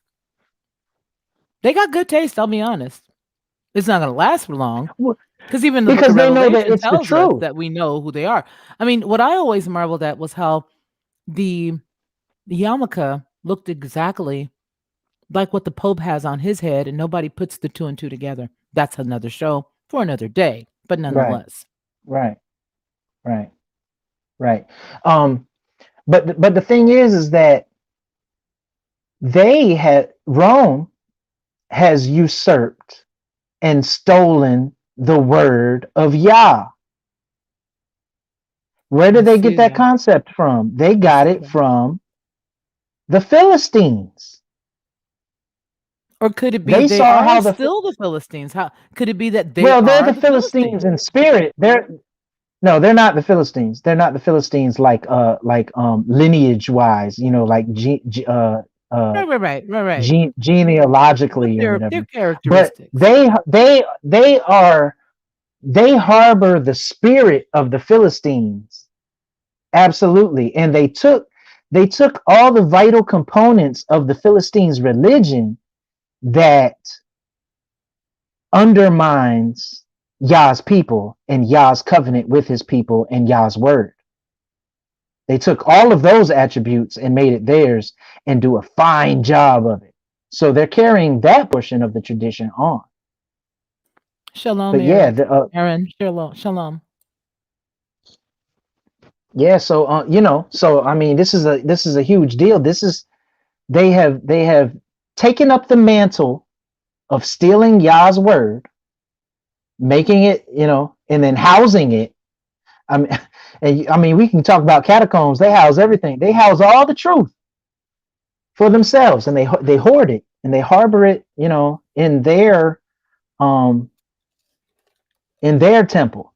They got good taste, I'll be honest. It's not going to last for long. Well, Because even the book because of they know that Revelation it's the tells us truth. that we know who they are. I mean, what I always marveled at was how the yarmulke looked exactly like what the Pope has on his head, and nobody puts the two and two together. That's another show for another day, but Right, nonetheless. right, right, right. Um, but the thing is that they had Rome has usurped and stolen the word of Yah. Where did I they get see that that. concept from? They I got see it that. from the Philistines. Or could it be They they saw are how still the Philistines? How could it be that they well, they're are the the Philistines Philistines? in spirit. They're no, they're not the Philistines. They're not the Philistines like lineage wise, like uh Right. But genealogically or their whatever. But characteristics. they harbor the spirit of the Philistines. Absolutely. And they took all the vital components of the Philistines religion that undermines Yah's people and Yah's covenant with his people and Yah's word. They took all of those attributes and made it theirs and do a fine job of it. So they're carrying that portion of the tradition on. Shalom, But yeah, Eric. Aaron, shalom. yeah. So so I mean, this is a huge deal. They have taken up the mantle of stealing Yah's word, making it, and then housing it. I mean, and I mean, we can talk about catacombs. They house everything. They house all the truth for themselves, and they hoard it and they harbor it, um in their temple,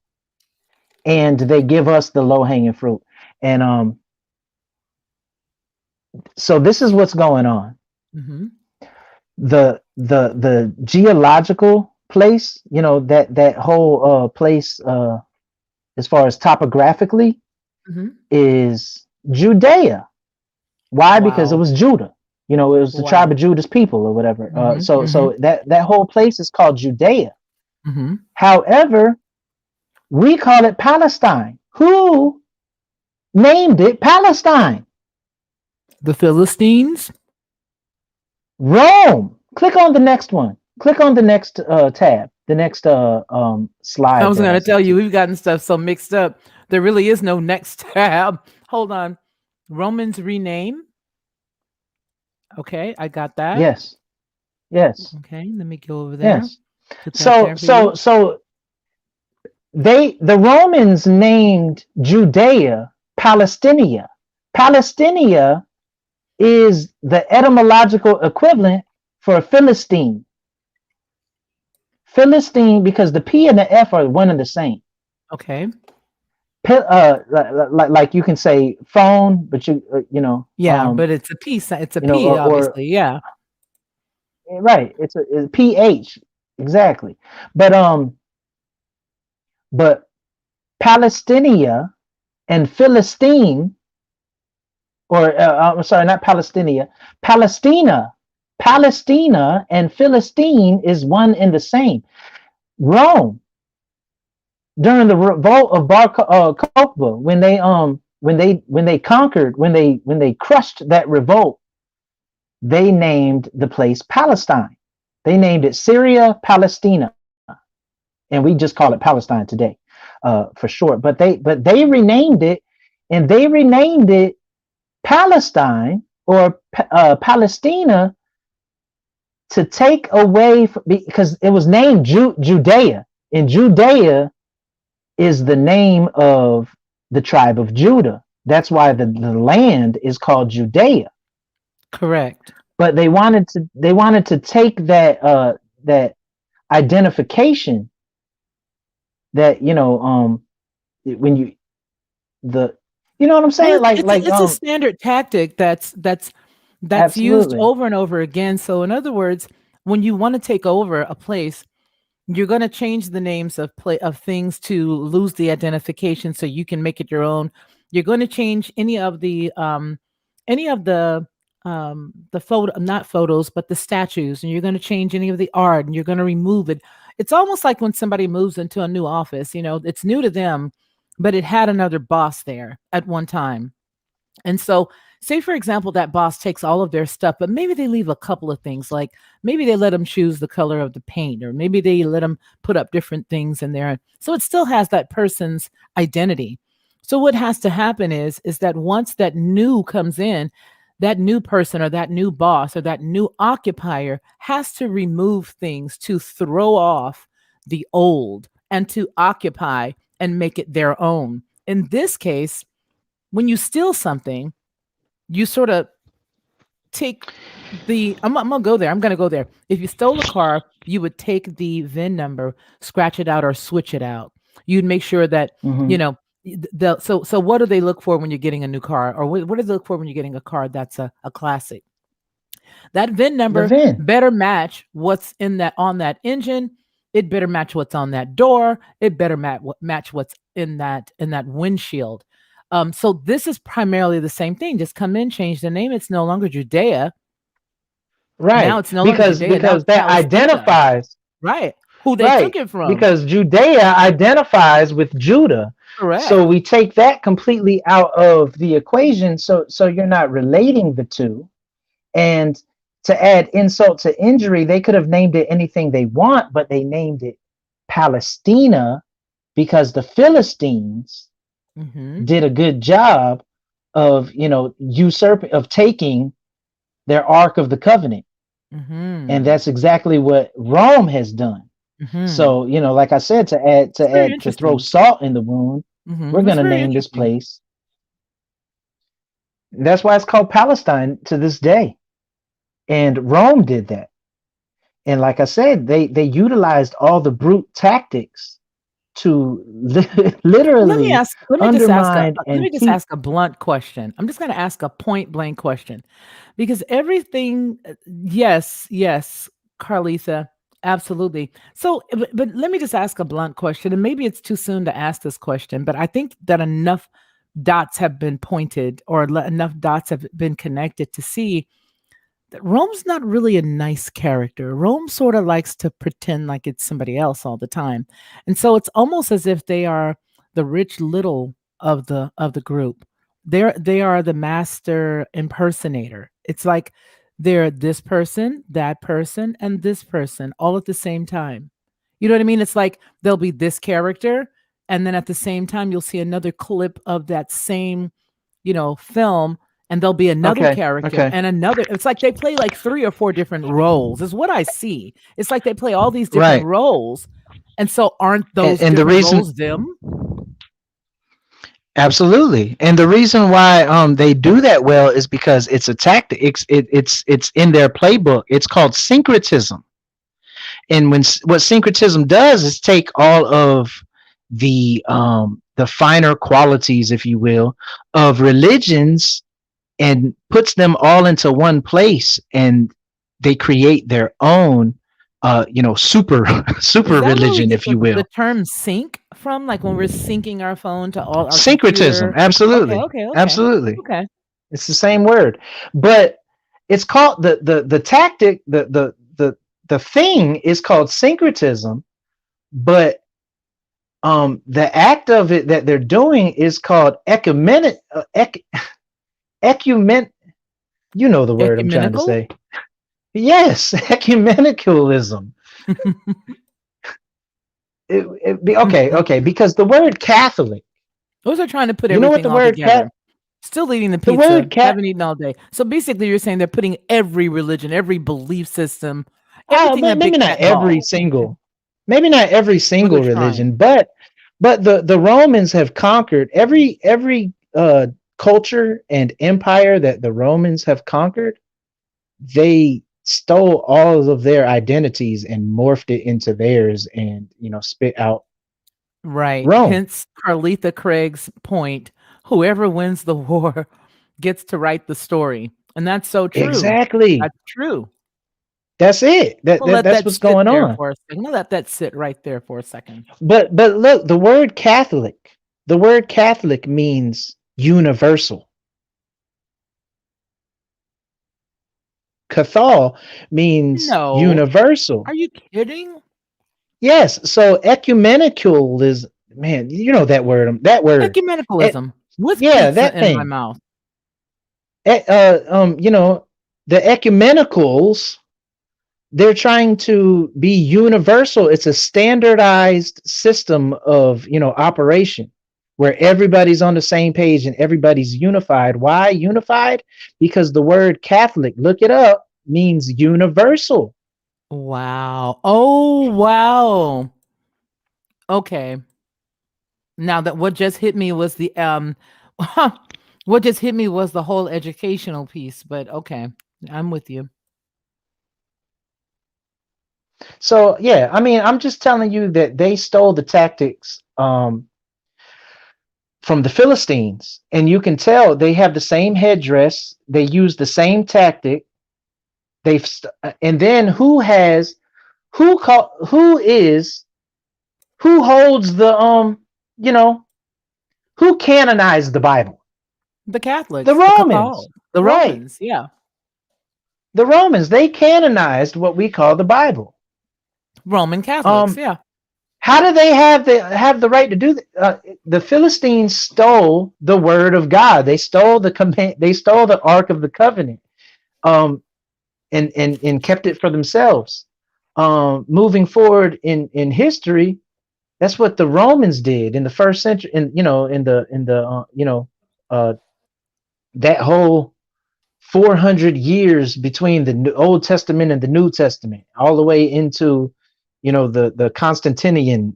and they give us the low hanging fruit. And so this is what's going on. Hmm. The geological place, that whole place, as far as topographically, Hmm. is Judea. Why? Because it Wow. was Judah. It was the tribe Wow. of Judah's people or whatever. So Hmm. so that whole place is called Judea. Hmm. However, we call it Palestine. Who named it Palestine? The Philistines. Rome. Click on the next one. Click on the next tab. The next I slide was that going I to tell sent to you, you. we've gotten stuff so mixed up. There really is no next tab. Hold on. Romans rename. Okay, I got that. Yes. Yes. Okay, let me go over there. Yes. Put that So there for so you. so the Romans named Judea Palestinia. Palestinia is the etymological equivalent for Philistine. Philistine, because the P and the F are one and the same. Okay. Like you can say phone, but Yeah, but it's a P. It's a P, or obviously. Yeah. right. It's PH exactly. But but Palestinia and Philistine, or I'm sorry, not Palestinia, Palestina. Palestina and Philistine is one and the same. Rome, during the revolt of Bar Kokhba, when they conquered, when they crushed that revolt, they named the place Palestine. They named it Syria Palestina, and we just call it Palestine today, for short. But they renamed it, and they renamed it Palestine, or Palestina, to take away because it was named Judea, and Judea is the name of the tribe of Judah. That's why the land is called Judea. Correct. But they wanted to take that identification, that when you the what I'm Well, saying, it's a standard tactic that's used absolutely. over and over again. So, in other words, when you want to take over a place, you're going to change the names of things to lose the identification, so you can make it your own. You're going to change any of the photo, not photos, but the statues, and you're going to change any of the art, and you're going to remove it. It's almost like when somebody moves into a new office, it's new to them, but it had another boss there at one time. And so, say for example, that boss takes all of their stuff, but maybe they leave a couple of things, like maybe they let them choose the color of the paint, or maybe they let them put up different things in there. So it still has that person's identity. So what has to happen is that once that new comes in, that new person or that new boss or that new occupier has to remove things to throw off the old and to occupy and make it their own. In this case, when you steal something, you sort of take I'm gonna go there. I'm gonna go there. If you stole a car, you would take the VIN number, scratch it out, or switch it out. You'd make sure that Hmm. you know so what do they look for when you're getting a new car, or what do they look for when you're getting a car that's a classic? That VIN The number VIN. better match what's in that on that engine. It better match what's on that door. It better match what's in that windshield. So this is primarily the same thing. Just come in, change the name. It's no longer Judea. Now Right. it's no longer Because Judea. Now it's that Palestina. identifies, Right. Who they took right. it from. Because Judea identifies with Judah. So Correct. we take that completely out of the equation. So you're not relating the two. And to add insult to injury, they could have named it anything they want, but they named it Palestina because the Philistines Mm-hmm. did a good job of, usurping, of taking their Ark of the Covenant. And Mm-hmm. that's exactly what Rome has done. Mm-hmm. So, like I said, It's very to throw interesting. salt in the wound, we're Mm-hmm. It's going to very name this interesting. place. That's why it's called Palestine to this day. And Rome did that. And like I said, they utilized all the brute tactics to Let me literally ask. Let me just ask a. undermine Let me and just keep. ask a blunt question. I'm just going to ask a point blank question, because everything. Yes, yes, Carlitha, absolutely. So, but let me just ask a blunt question, and maybe it's too soon to ask this question, but I think that enough dots have been pointed, or enough dots have been connected to see that Rome's not really a nice character. Rome sort of likes to pretend like it's somebody else all the time. And so it's almost as if they are the rich little of the group. They are the master impersonator. It's like they're this person, that person, and this person all at the same time. You know what I mean? It's like there'll be this character, and then at the same time you'll see another clip of that same, film, and there'll be another Okay, character okay, and another. It's like they play like 3 or 4 different roles, is what I see. It's like they play all these different right. roles, and so aren't And, those and the different reason, roles them? absolutely, and the reason why they do that well is because it's a tactic. It's in their playbook. It's called syncretism. And what syncretism does is take all of the finer qualities, if you will, of religions and puts them all into one place, and they create their own super Is super that where we religion, get if the you the will. term sync from? Like when we're syncing our phone to all our Syncretism, computer? Okay, absolutely, okay, okay, absolutely. okay. It's the same word, but it's called the tactic, the thing is called syncretism, but the act of it that they're doing is called ecumen. You know the word I'm trying to Ecumenical? say. Yes, ecumenicalism. Okay, okay, because the word Catholic. Those are trying to put You know what everything the all word together. Still eating the the pizza, word cat. haven't eaten all day. So basically, you're saying they're putting every religion, every belief system, Oh, everything in a big maybe not fat every ball. single, maybe not every Well, they're single religion, trying. but the Romans have conquered every culture and empire that the Romans have conquered. They stole all of their identities and morphed it into theirs, and spit out Right. Rome. Hence Carletha Craig's point, whoever wins the war gets to write the story. And that's so true. Exactly. That's true. That's it. We'll let That's that what's sit going there on. for a second. We'll let that sit right there for a second. But look, the word Catholic means universal. Cathol means No. universal. Are you kidding? Yes. So ecumenical is, man, you know that word. That word. It, Ecumenicalism with yeah, pizza that in my thing. mouth. You know, the ecumenicals, they're trying to be universal. It's a standardized system of, operation where everybody's on the same page and everybody's unified. Why unified? Because the word Catholic, look it up, means universal. Wow. Oh, wow. Okay. Now that what just hit me was the what just hit me was the whole educational piece, but okay. I'm with you. So yeah, I mean, I'm just telling you that they stole the tactics from the Philistines, and you can tell they have the same headdress, they use the same tactic. And then who is who holds the you know who canonized the Bible? The The Catholics, the Romans, Catholic, the right? Romans, yeah. The Romans, they canonized what we call the Bible. Roman Catholics, Um, yeah. how do they have the right to do that? The Philistines stole the word of God. They stole the command. They stole the Ark of the Covenant. Um, and kept it for themselves. Moving forward in history, that's what the Romans did in the first century. In in the uh, that whole 400 years between the Old Testament and the New Testament, all the way into the Constantinian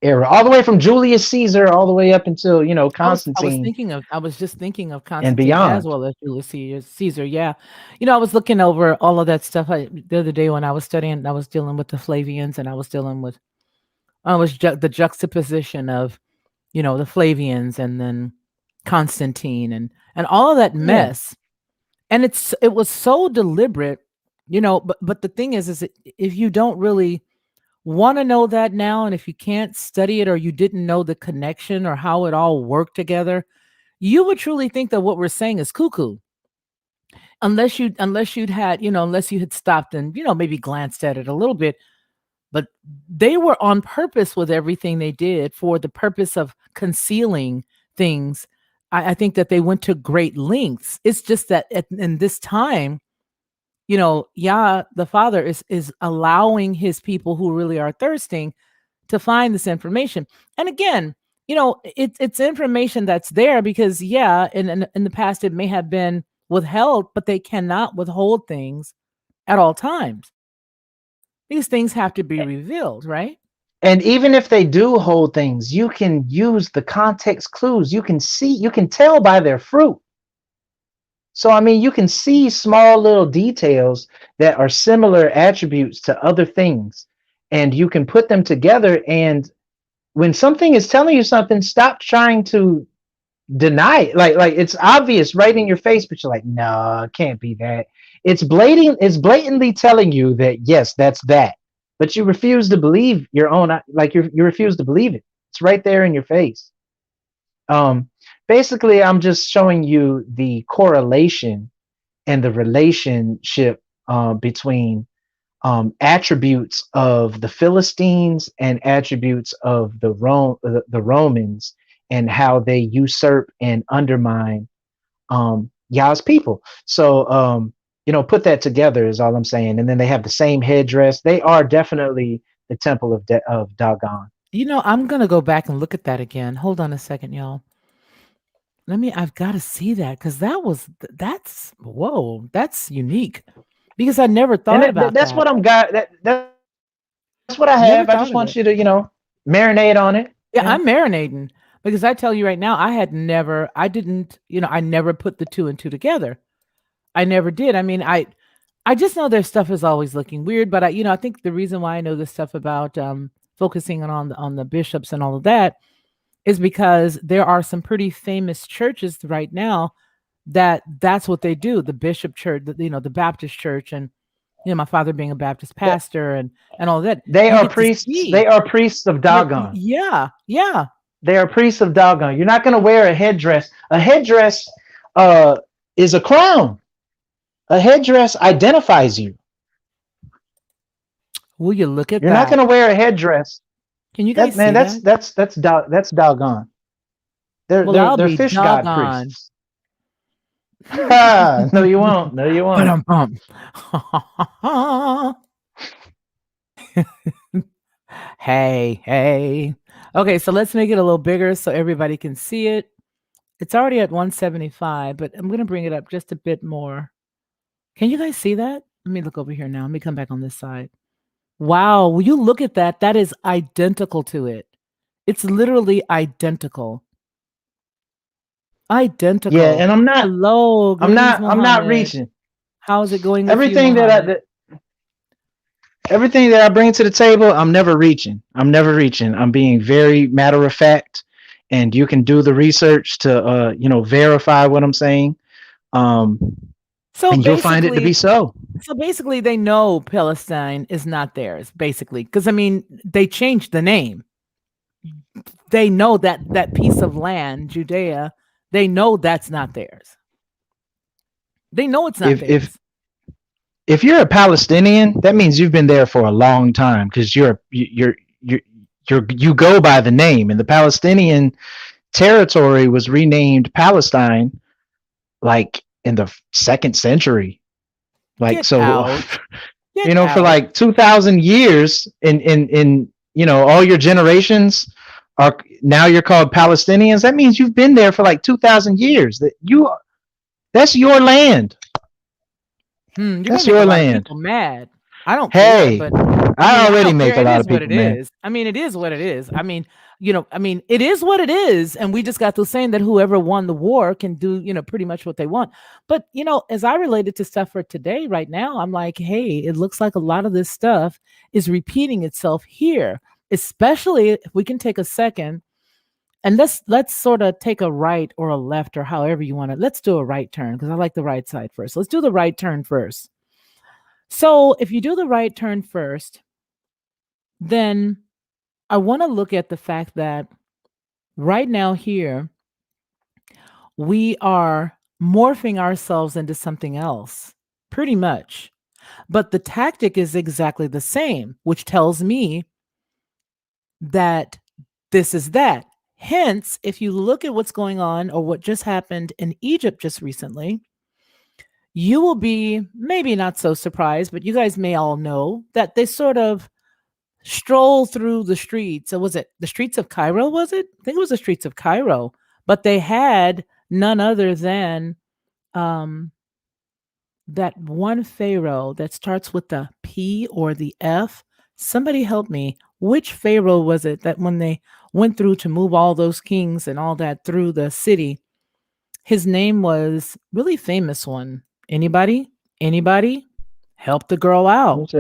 era, all the way from Julius Caesar all the way up until Constantine I was just thinking of and Constantine as beyond. well as Julius Caesar, yeah. I was looking over all of that stuff the other day when I was studying. I was dealing with the Flavians, and I was dealing with the juxtaposition of the Flavians and then Constantine and all of that Yeah. mess. And it was so deliberate, but the thing is if you don't really want to know that now, and if you can't study it or you didn't know the connection or how it all worked together, you would truly think that what we're saying is cuckoo, unless you had stopped and maybe glanced at it a little bit. But they were on purpose with everything they did for the purpose of concealing things. I think that they went to great lengths. It's just that in this time, Yah, the Father is allowing his people who really are thirsting to find this information. And again, it's information that's there because yeah, in the past it may have been withheld, but they cannot withhold things at all times. These things have to be revealed, right? And even if they do hold things, you can use the context clues. You can tell by their fruit. So, I mean, you can see small little details that are similar attributes to other things, and you can put them together. And when something is telling you something, stop trying to deny it. Like it's obvious right in your face, but you're like, no, it can't be that. It's blatantly telling you that yes, that's that. But you refuse to believe your own, like you refuse to believe it. It's right there in your face. Um, Basically, I'm just showing you the correlation and the relationship between attributes of the Philistines and attributes of the Romans, and how they usurp and undermine Yah's people. So put that together is all I'm saying. And then they have the same headdress. They are definitely the temple of Dagon. I'm gonna go back and look at that again. Hold on a second, y'all. I've got to see that because that's whoa, that's unique because I never And thought about that's that. what I'm got. That's what I Never have. I thought just of want it. you to marinate on it. Yeah, Yeah. I'm marinating because I tell you right now, I didn't, I never put the two and two together. I never did. I mean, I just know their stuff is always looking weird, but I think the reason why I know this stuff about focusing on the bishops and all of that is because there are some pretty famous churches right now that's what they do. The bishop church, the Baptist church, and my father being a Baptist That pastor and all of that. they You are get to priests. see, They are priests of Dagon. yeah, yeah. They are priests of Dagon. You're not going to wear a headdress. A headdress uh, is a crown. A headdress identifies you. Will you look at You're not that? going to wear a headdress. Can you That guys man, see that? that's doggone. Well, I'll They're be fish god doggone. priests. Ha! No, you won't. No, you But won't. I'm pumped. Hey, hey. Okay, so let's make it a little bigger so everybody can see it. It's already at 175, but I'm going to bring it up just a bit more. Can you guys see that? Let me look over here now. Let me come back on this side. Wow, will you look at that? That is identical to it. It's literally identical. Yeah, Identical. and Hello, greetings, I'm not Mohammed. reaching. How is it going with you, Everything Mohammed? everything that I bring to the table, I'm never reaching. I'm never reaching. I'm being very matter of fact, and you can do the research to verify what I'm saying. Um, So and you'll find it to be basically, so. they know Palestine is not theirs, basically, because I mean, they changed the name. They know that that piece of land, Judea, they know that's not theirs. They know it's not If if theirs. if you're a Palestinian, that means you've been there for a long time because you go by the name, and the Palestinian territory was renamed Palestine like in the second century. Like Get so, out. Get for out. like 2,000 years in all your generations are now you're called Palestinians. That means you've been there for like 2,000 years. That's your land. You're gonna That's make a your lot of land. people mad. I don't care, Hey, but I I mean, I already don't make care. a It lot is of what people it mad. is. I mean, it is what it is. I mean, it is what it is. And we just got through saying that whoever won the war can do, pretty much what they want. But, as I related to stuff for today, right now, I'm like, hey, it looks like a lot of this stuff is repeating itself here, especially if we can take a second and let's sort of take a right or a left or however you want to. Let's do a right turn because I like the right side first. Let's do the right turn first. So if you do the right turn first, then I want to look at the fact that right now here, we are morphing ourselves into something else, pretty much. But the tactic is exactly the same, which tells me that this is that. Hence, if you look at what's going on or what just happened in Egypt just recently, you will be maybe not so surprised, but you guys may all know that they sort of stroll through the streets. So was it the streets of Cairo? Was it? I think it was the streets of Cairo. But they had none other than um, that one pharaoh that starts with the P or the F. Somebody help me. Which pharaoh was it that when they went through to move all those kings and all that through the city, his name was really famous one. Anybody? Anybody? Help the girl out.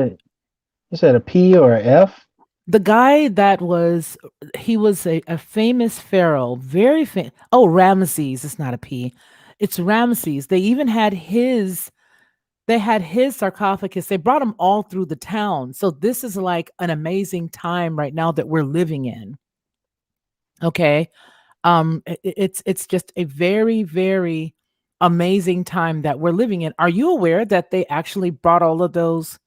You said a P or a F? The guy that was he was a famous pharaoh, very famous. Oh, Ramses. It's not a P. It's Ramses. They had his sarcophagus. They brought him all through the town. So this is like an amazing time right now that we're living in. Okay. It's just a very, very amazing time that we're living in. Are you aware that they actually brought all of those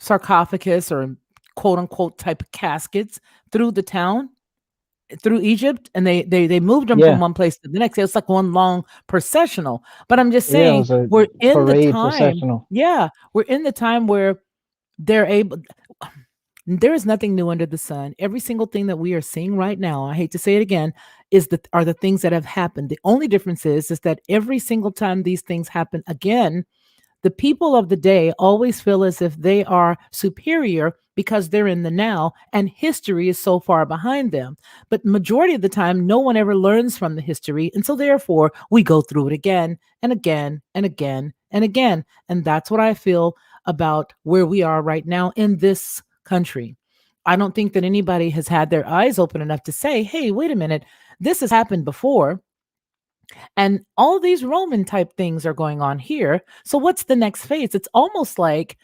sarcophagus or quote unquote type of caskets through the town, through Egypt, and they moved them from Yeah, one place to the next? It's like one long processional. But I'm just yeah. It saying was a we're in the parade time. processional. Yeah, we're in the time where they're able. There is nothing new under the sun. Every single thing that we are seeing right now, I hate to say it again, are the things that have happened. The only difference is that every single time these things happen again, the people of the day always feel as if they are superior because they're in the now and history is so far behind them. But majority of the time, no one ever learns from the history. And so therefore, we go through it again and again and again and again. And that's what I feel about where we are right now in this country. I don't think that anybody has had their eyes open enough to say, hey, wait a minute, this has happened before. And all these Roman type things are going on here. So what's the next phase? It's almost like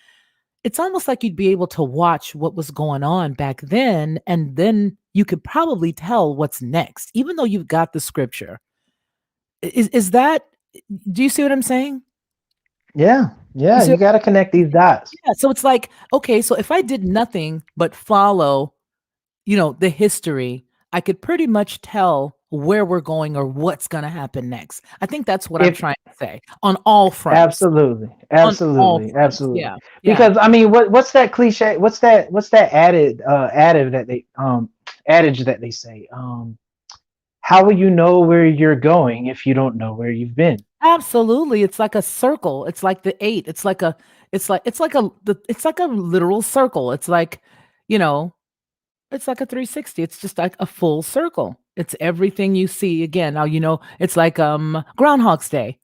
you'd be able to watch what was going on back then and then you could probably tell what's next even though you've got the scripture. Is that, do you see what I'm saying? Yeah, Yeah, You see, you got to connect these dots. yeah. So it's like, okay, so if I did nothing but follow, the history, I could pretty much tell where we're going or what's going to happen next. I think that's what I'm If trying to say on all fronts. Absolutely, On all absolutely, fronts. absolutely. Yeah. Yeah. Because I mean, what's that cliche? What's that added additive that they adage that they say? How will you know where you're going if you don't know where you've been? Absolutely. It's like a circle. It's like the 8. It's like a literal circle. It's like, you know, it's like a 360. It's just like a full circle. It's everything you see again. Now, it's like Groundhog's Day.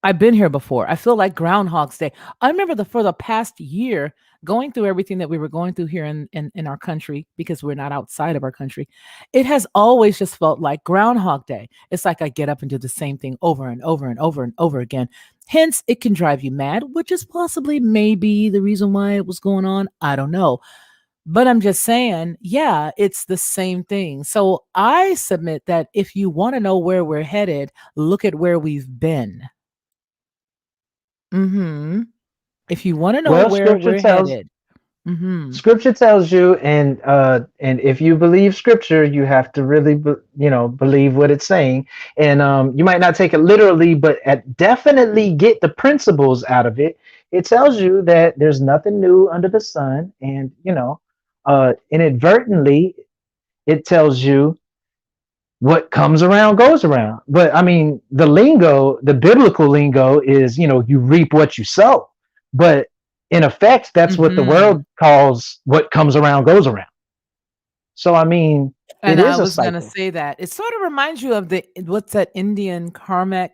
I've been here before. I feel like Groundhog's Day. I remember for the past year going through everything that we were going through here in our country, because we're not outside of our country. It has always just felt like Groundhog Day. It's like I get up and do the same thing over and over and over and over again. Hence, it can drive you mad, which is possibly maybe the reason why it was going on. I don't know. But I'm just saying, yeah, it's the same thing. So I submit that if you want to know where we're headed, look at where we've been. Mhm. If you wanna know Well, where scripture we're tells headed. Mhm. scripture tells you, and if you believe scripture, you have to really believe what it's saying, and you might not take it literally, but definitely get the principles out of it. It tells you that there's nothing new under the sun, and inadvertently it tells you what comes around goes around. But I mean, the biblical lingo is, you reap what you sow. But in effect, that's what the Mhm. world calls what comes around goes around. So I mean, it And I is a was gonna cycle. say that. It sort of reminds you of the what's that Indian karma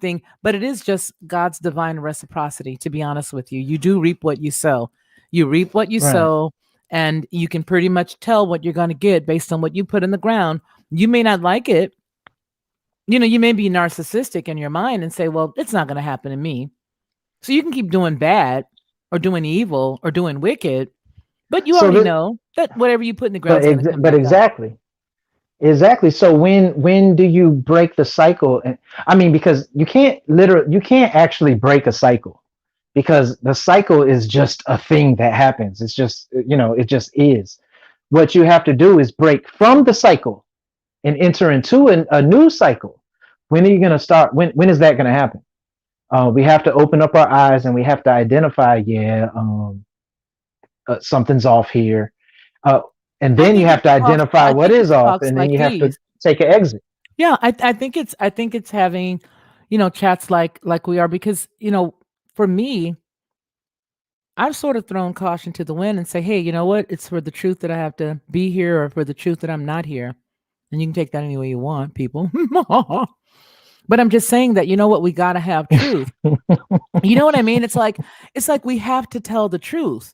thing, but it is just God's divine reciprocity, to be honest with you. You do reap what you sow. You reap what you Right. sow, and you can pretty much tell what you're gonna get based on what you put in the ground. You may not like it. You may be narcissistic in your mind and say, "Well, it's not gonna happen to me." So you can keep doing bad or doing evil or doing wicked, but you So already that, know that whatever you put in the ground is going to come but back up. exactly. Exactly. So when do you break the cycle? And I mean, because you can't actually break a cycle, because the cycle is just a thing that happens. It's just, it just is. What you have to do is break from the cycle and enter into a new cycle. When are you going to start? When is that going to happen? We have to open up our eyes and we have to identify, yeah, something's off here. Uh, and I then you think have it's to talks. identify I what think is it's off, talks and then like you have to these. take an exit. Yeah, I think it's having, chats like we are, because for me, I've sort of thrown caution to the wind and say, hey, you know what? It's for the truth that I have to be here, or for the truth that I'm not here, and you can take that any way you want, people. But I'm just saying that, what, we got to have truth. You know what I mean? It's like we have to tell the truth.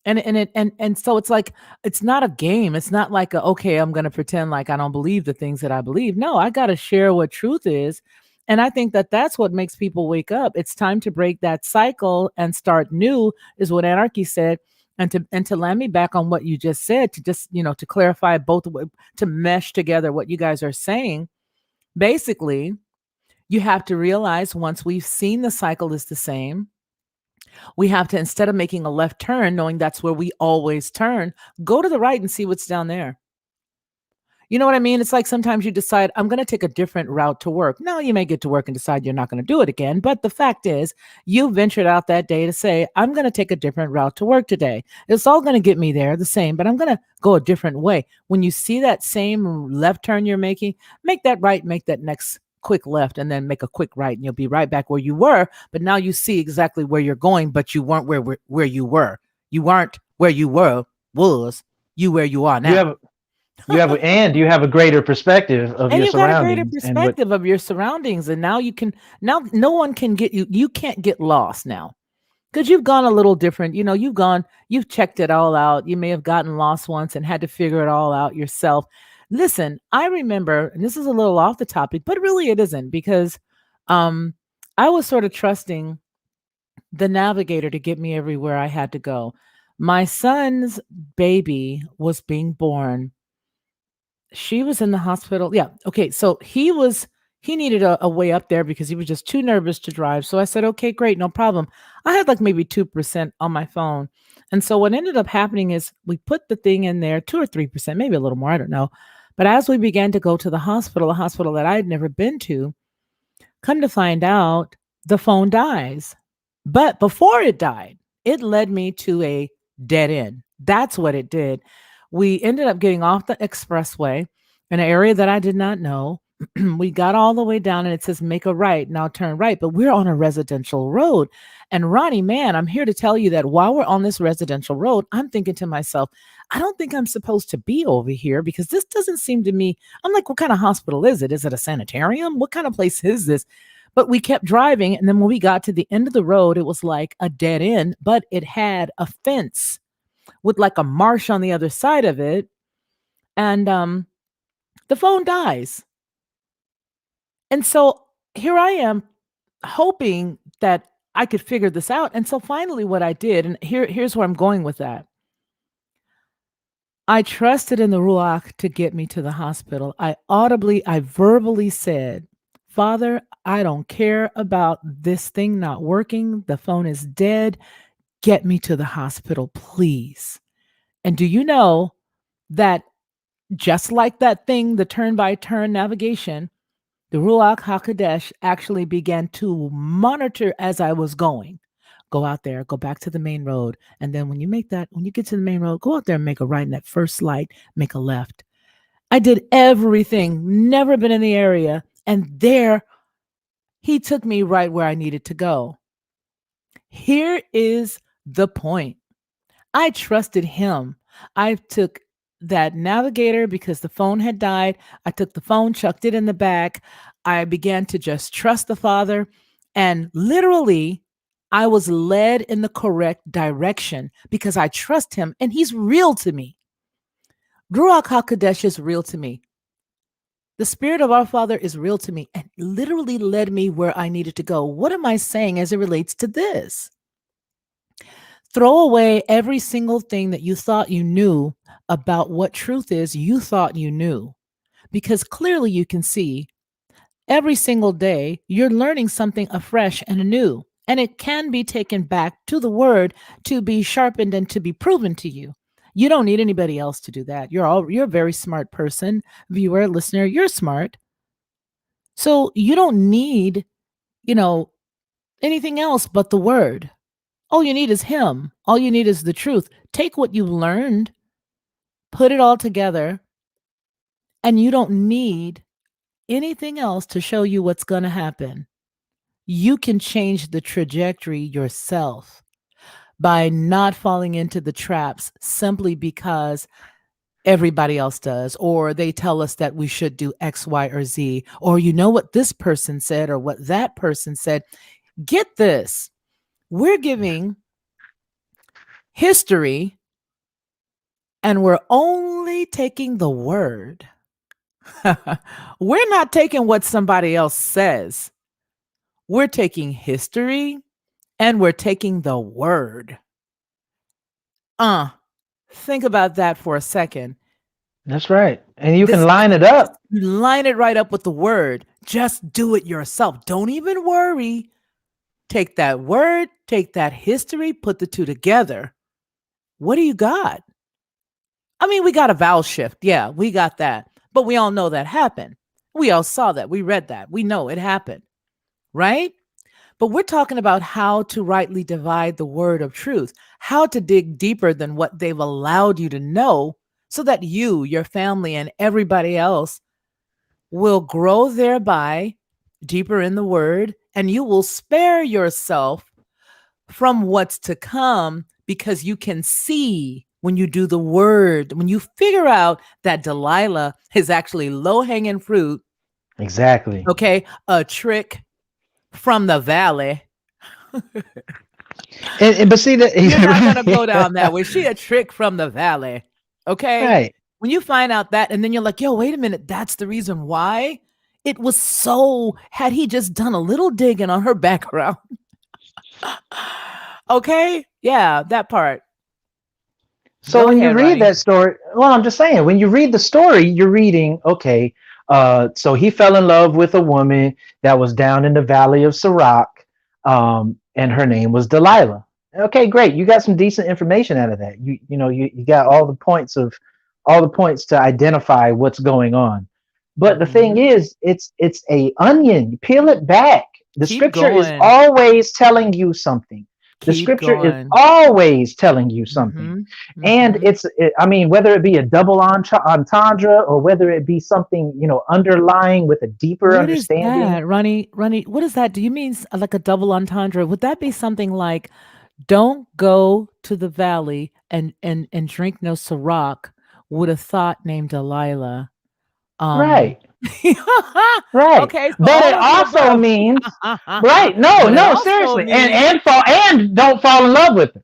And so it's like it's not a game. It's not like okay, I'm going to pretend like I don't believe the things that I believe. No, I got to share what truth is. And I think that that's what makes people wake up. It's time to break that cycle and start new, is what Anarchy said. And to land me back on what you just said, to just, to clarify both, to mesh together what you guys are saying. Basically, you have to realize, once we've seen the cycle is the same, we have to, instead of making a left turn, knowing that's where we always turn, go to the right and see what's down there. You know what I mean? It's like sometimes you decide, I'm going to take a different route to work. Now, you may get to work and decide you're not going to do it again. But the fact is, you ventured out that day to say, I'm going to take a different route to work today. It's all going to get me there the same, but I'm going to go a different way. When you see that same left turn you're making, make that right, make that next quick left, and then make a quick right, and you'll be right back where you were. But now you see exactly where you're going, but you weren't where you were. You weren't where you was you where you are You now. have you have a greater perspective of And your you've got a greater surroundings and what. perspective of your surroundings. And now no one can get you. You can't get lost now, because you've gone a little different. You've checked it all out. You may have gotten lost once and had to figure it all out yourself. Listen, I remember, and this is a little off the topic, but really it isn't, because um, I was sort of trusting the navigator to get me everywhere I had to go. My son's baby was being born. She was in the hospital. Yeah. Okay. So He needed a way up there because he was just too nervous to drive. So I said, okay, great, no problem. I had like maybe 2% on my phone. And so what ended up happening is we put the thing in there, 2 or 3%, maybe a little more, I don't know. But as we began to go to the hospital, a hospital that I had never been to, come to find out the phone dies. But before it died, it led me to a dead end. That's what it did. We ended up getting off the expressway in an area that I did not know. We got all the way down and it says make a right, now turn right, but we're on a residential road. And Ronnie, man, I'm here to tell you that while we're on this residential road, I'm thinking to myself, I don't think I'm supposed to be over here because this doesn't seem to me. I'm like, what kind of hospital is it? Is it a sanitarium? What kind of place is this? But we kept driving. And then when we got to the end of the road, it was like a dead end, but it had a fence with like a marsh on the other side of it. And the phone dies. And so here I am hoping that I could figure this out. And so finally, what I did, and here's where I'm going with that. I trusted in the Ruach to get me to the hospital. I verbally said, Father, I don't care about this thing not working. The phone is dead. Get me to the hospital, please. And do you know that just like that thing, the turn by turn navigation, the Ruach HaKodesh actually began to monitor as I was going. Go out there, go back to the main road. And then when you get to the main road, go out there and make a right in that first light, make a left. I did everything, never been in the area. And there, he took me right where I needed to go. Here is the point. I trusted him. I took that navigator because the phone had died. I took the phone, chucked it in the back. I began to just trust the Father. And literally, I was led in the correct direction because I trust him and he's real to me. Ruach HaKodesh is real to me. The Spirit of our Father is real to me and literally led me where I needed to go. What am I saying as it relates to this? Throw away every single thing that you thought you knew about what truth is you thought you knew, because clearly you can see every single day you're learning something afresh and anew, and it can be taken back to the word to be sharpened and to be proven to you. You don't need anybody else to do that. You're a very smart person, viewer, listener, you're smart. So you don't need, you know, anything else but the word. All you need is him. All you need is the truth. Take what you've learned, put it all together, and you don't need anything else to show you what's going to happen. You can change the trajectory yourself by not falling into the traps simply because everybody else does, or they tell us that we should do X, Y, or Z, or you know what this person said or what that person said. Get this. We're giving history and we're only taking the word. We're not taking what somebody else says. We're taking history and we're taking the word. Think about that for a second. That's right. And you can This line it up. You line it right up with the word. Just do it yourself. Don't even worry. Take that word, take that history, put the two together. What do you got? I mean, we got a vowel shift. Yeah, we got that. But we all know that happened. We all saw that. We read that. We know it happened. Right? But we're talking about how to rightly divide the word of truth, how to dig deeper than what they've allowed you to know so that you, your family, and everybody else will grow thereby deeper in the word, and you will spare yourself from what's to come because you can see when you do the word, when you figure out that Delilah is actually low hanging fruit. Exactly. Okay. A trick from the valley. But see that You're not going to go down that way. She a trick from the valley. Okay. right. When you find out that, and then you're like, yo, wait a minute. That's the reason why it was so, had he just done a little digging on her background. Okay. Yeah. That part. So Go when you ahead, read Ronnie. that story, well, I'm just saying, when you read the story, you're reading, okay, So he fell in love with a woman that was down in the valley of Sirach, and her name was Delilah. Okay, great. You got some decent information out of that. You got all the points to identify what's going on. But the thing Hmm. is, it's a onion. Peel it back. The Keep scripture is going. always telling you something. The Keep scripture is going. always telling you something. Hmm. And Hmm. I mean, whether it be a double entendre or whether it be something, underlying with a deeper What is understanding. that, Ronnie? Ronnie, what is that? Do you mean like a double entendre? Would that be something like, "Don't go to the valley and drink no Ciroc with a thought named Delilah"? Um, Right, right. okay, so But all it of the also above. means, right? No, But it no, also seriously. And means, don't fall in love with her.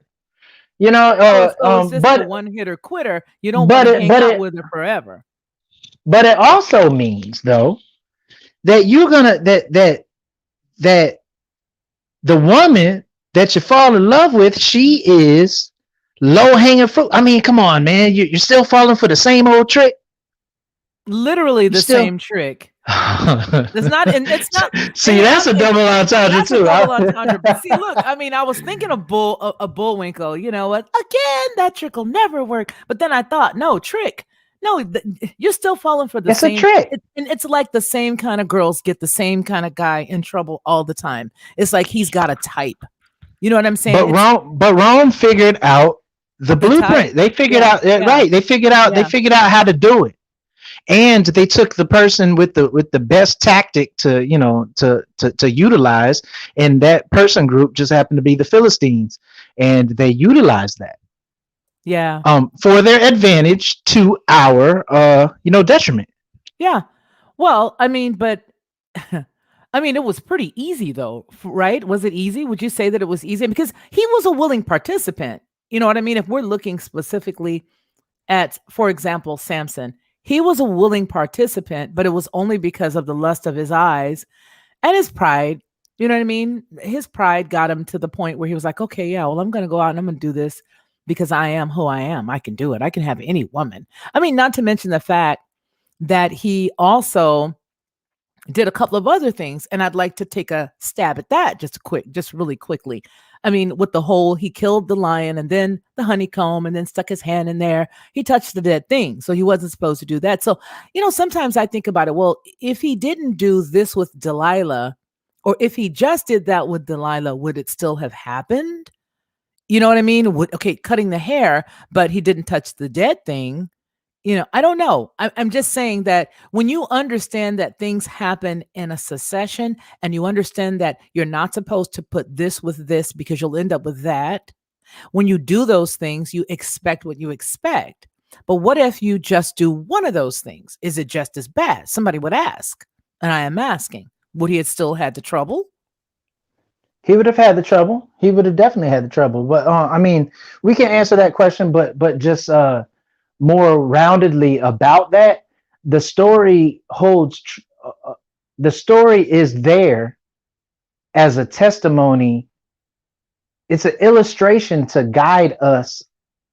oh, so it's just a But one-hitter quitter. You don't but wanna it hang but out it with her forever. but it also means though that you're gonna that the woman that you fall in love with, she is low hanging fruit. I mean, come on, man. You're still falling for the same old trick. Literally You the still. same trick. It's not, and it's not, See, that's a and double entendre that's a too. double entendre. But see, look, I mean, I was thinking of a Bullwinkle. You know what? Again, that trick will never work. But then I thought, no trick. No, you're still falling for the It's a same. trick. And it's like the same kind of girls get the same kind of guy in trouble all the time. It's like he's got a type. You know what I'm saying? It's But Rome figured out the the type. blueprint. They figured Yeah, out yeah, right. They yeah, figured out how to do it. And they took the person with the best tactic to utilize, and that person group just happened to be the Philistines, and they utilized that yeah, for their advantage to our detriment. yeah. Well, I mean, but I mean, it was pretty easy though, right? Was it easy? Would you say that it was easy? Because he was a willing participant. You know what I mean? If we're looking specifically at, for example, Samson, he was a willing participant, but it was only because of the lust of his eyes and his pride. You know what I mean? His pride got him to the point where he was like, okay, yeah, well, I'm going to go out and I'm going to do this because I am who I am. I can do it. I can have any woman. I mean, not to mention the fact that he also did a couple of other things, and I'd like to take a stab at that just really quickly. I mean, with the whole, he killed the lion and then the honeycomb and then stuck his hand in there. He touched the dead thing, so he wasn't supposed to do that. So, sometimes I think about it. Well, if he didn't do this with Delilah, or if he just did that with Delilah, would it still have happened? You know what I mean? Okay, cutting the hair, but he didn't touch the dead thing. I don't know. I'm just saying that when you understand that things happen in a succession and you understand that you're not supposed to put this with this because you'll end up with that, when you do those things, you expect what you expect. But what if you just do one of those things? Is it just as bad? Somebody would ask. And I am asking, would he have still had the trouble? He would have had the trouble. He would have definitely had the trouble. But I mean, we can answer that question, but just more roundedly about that. The story holds. The story is there as a testimony. It's an illustration to guide us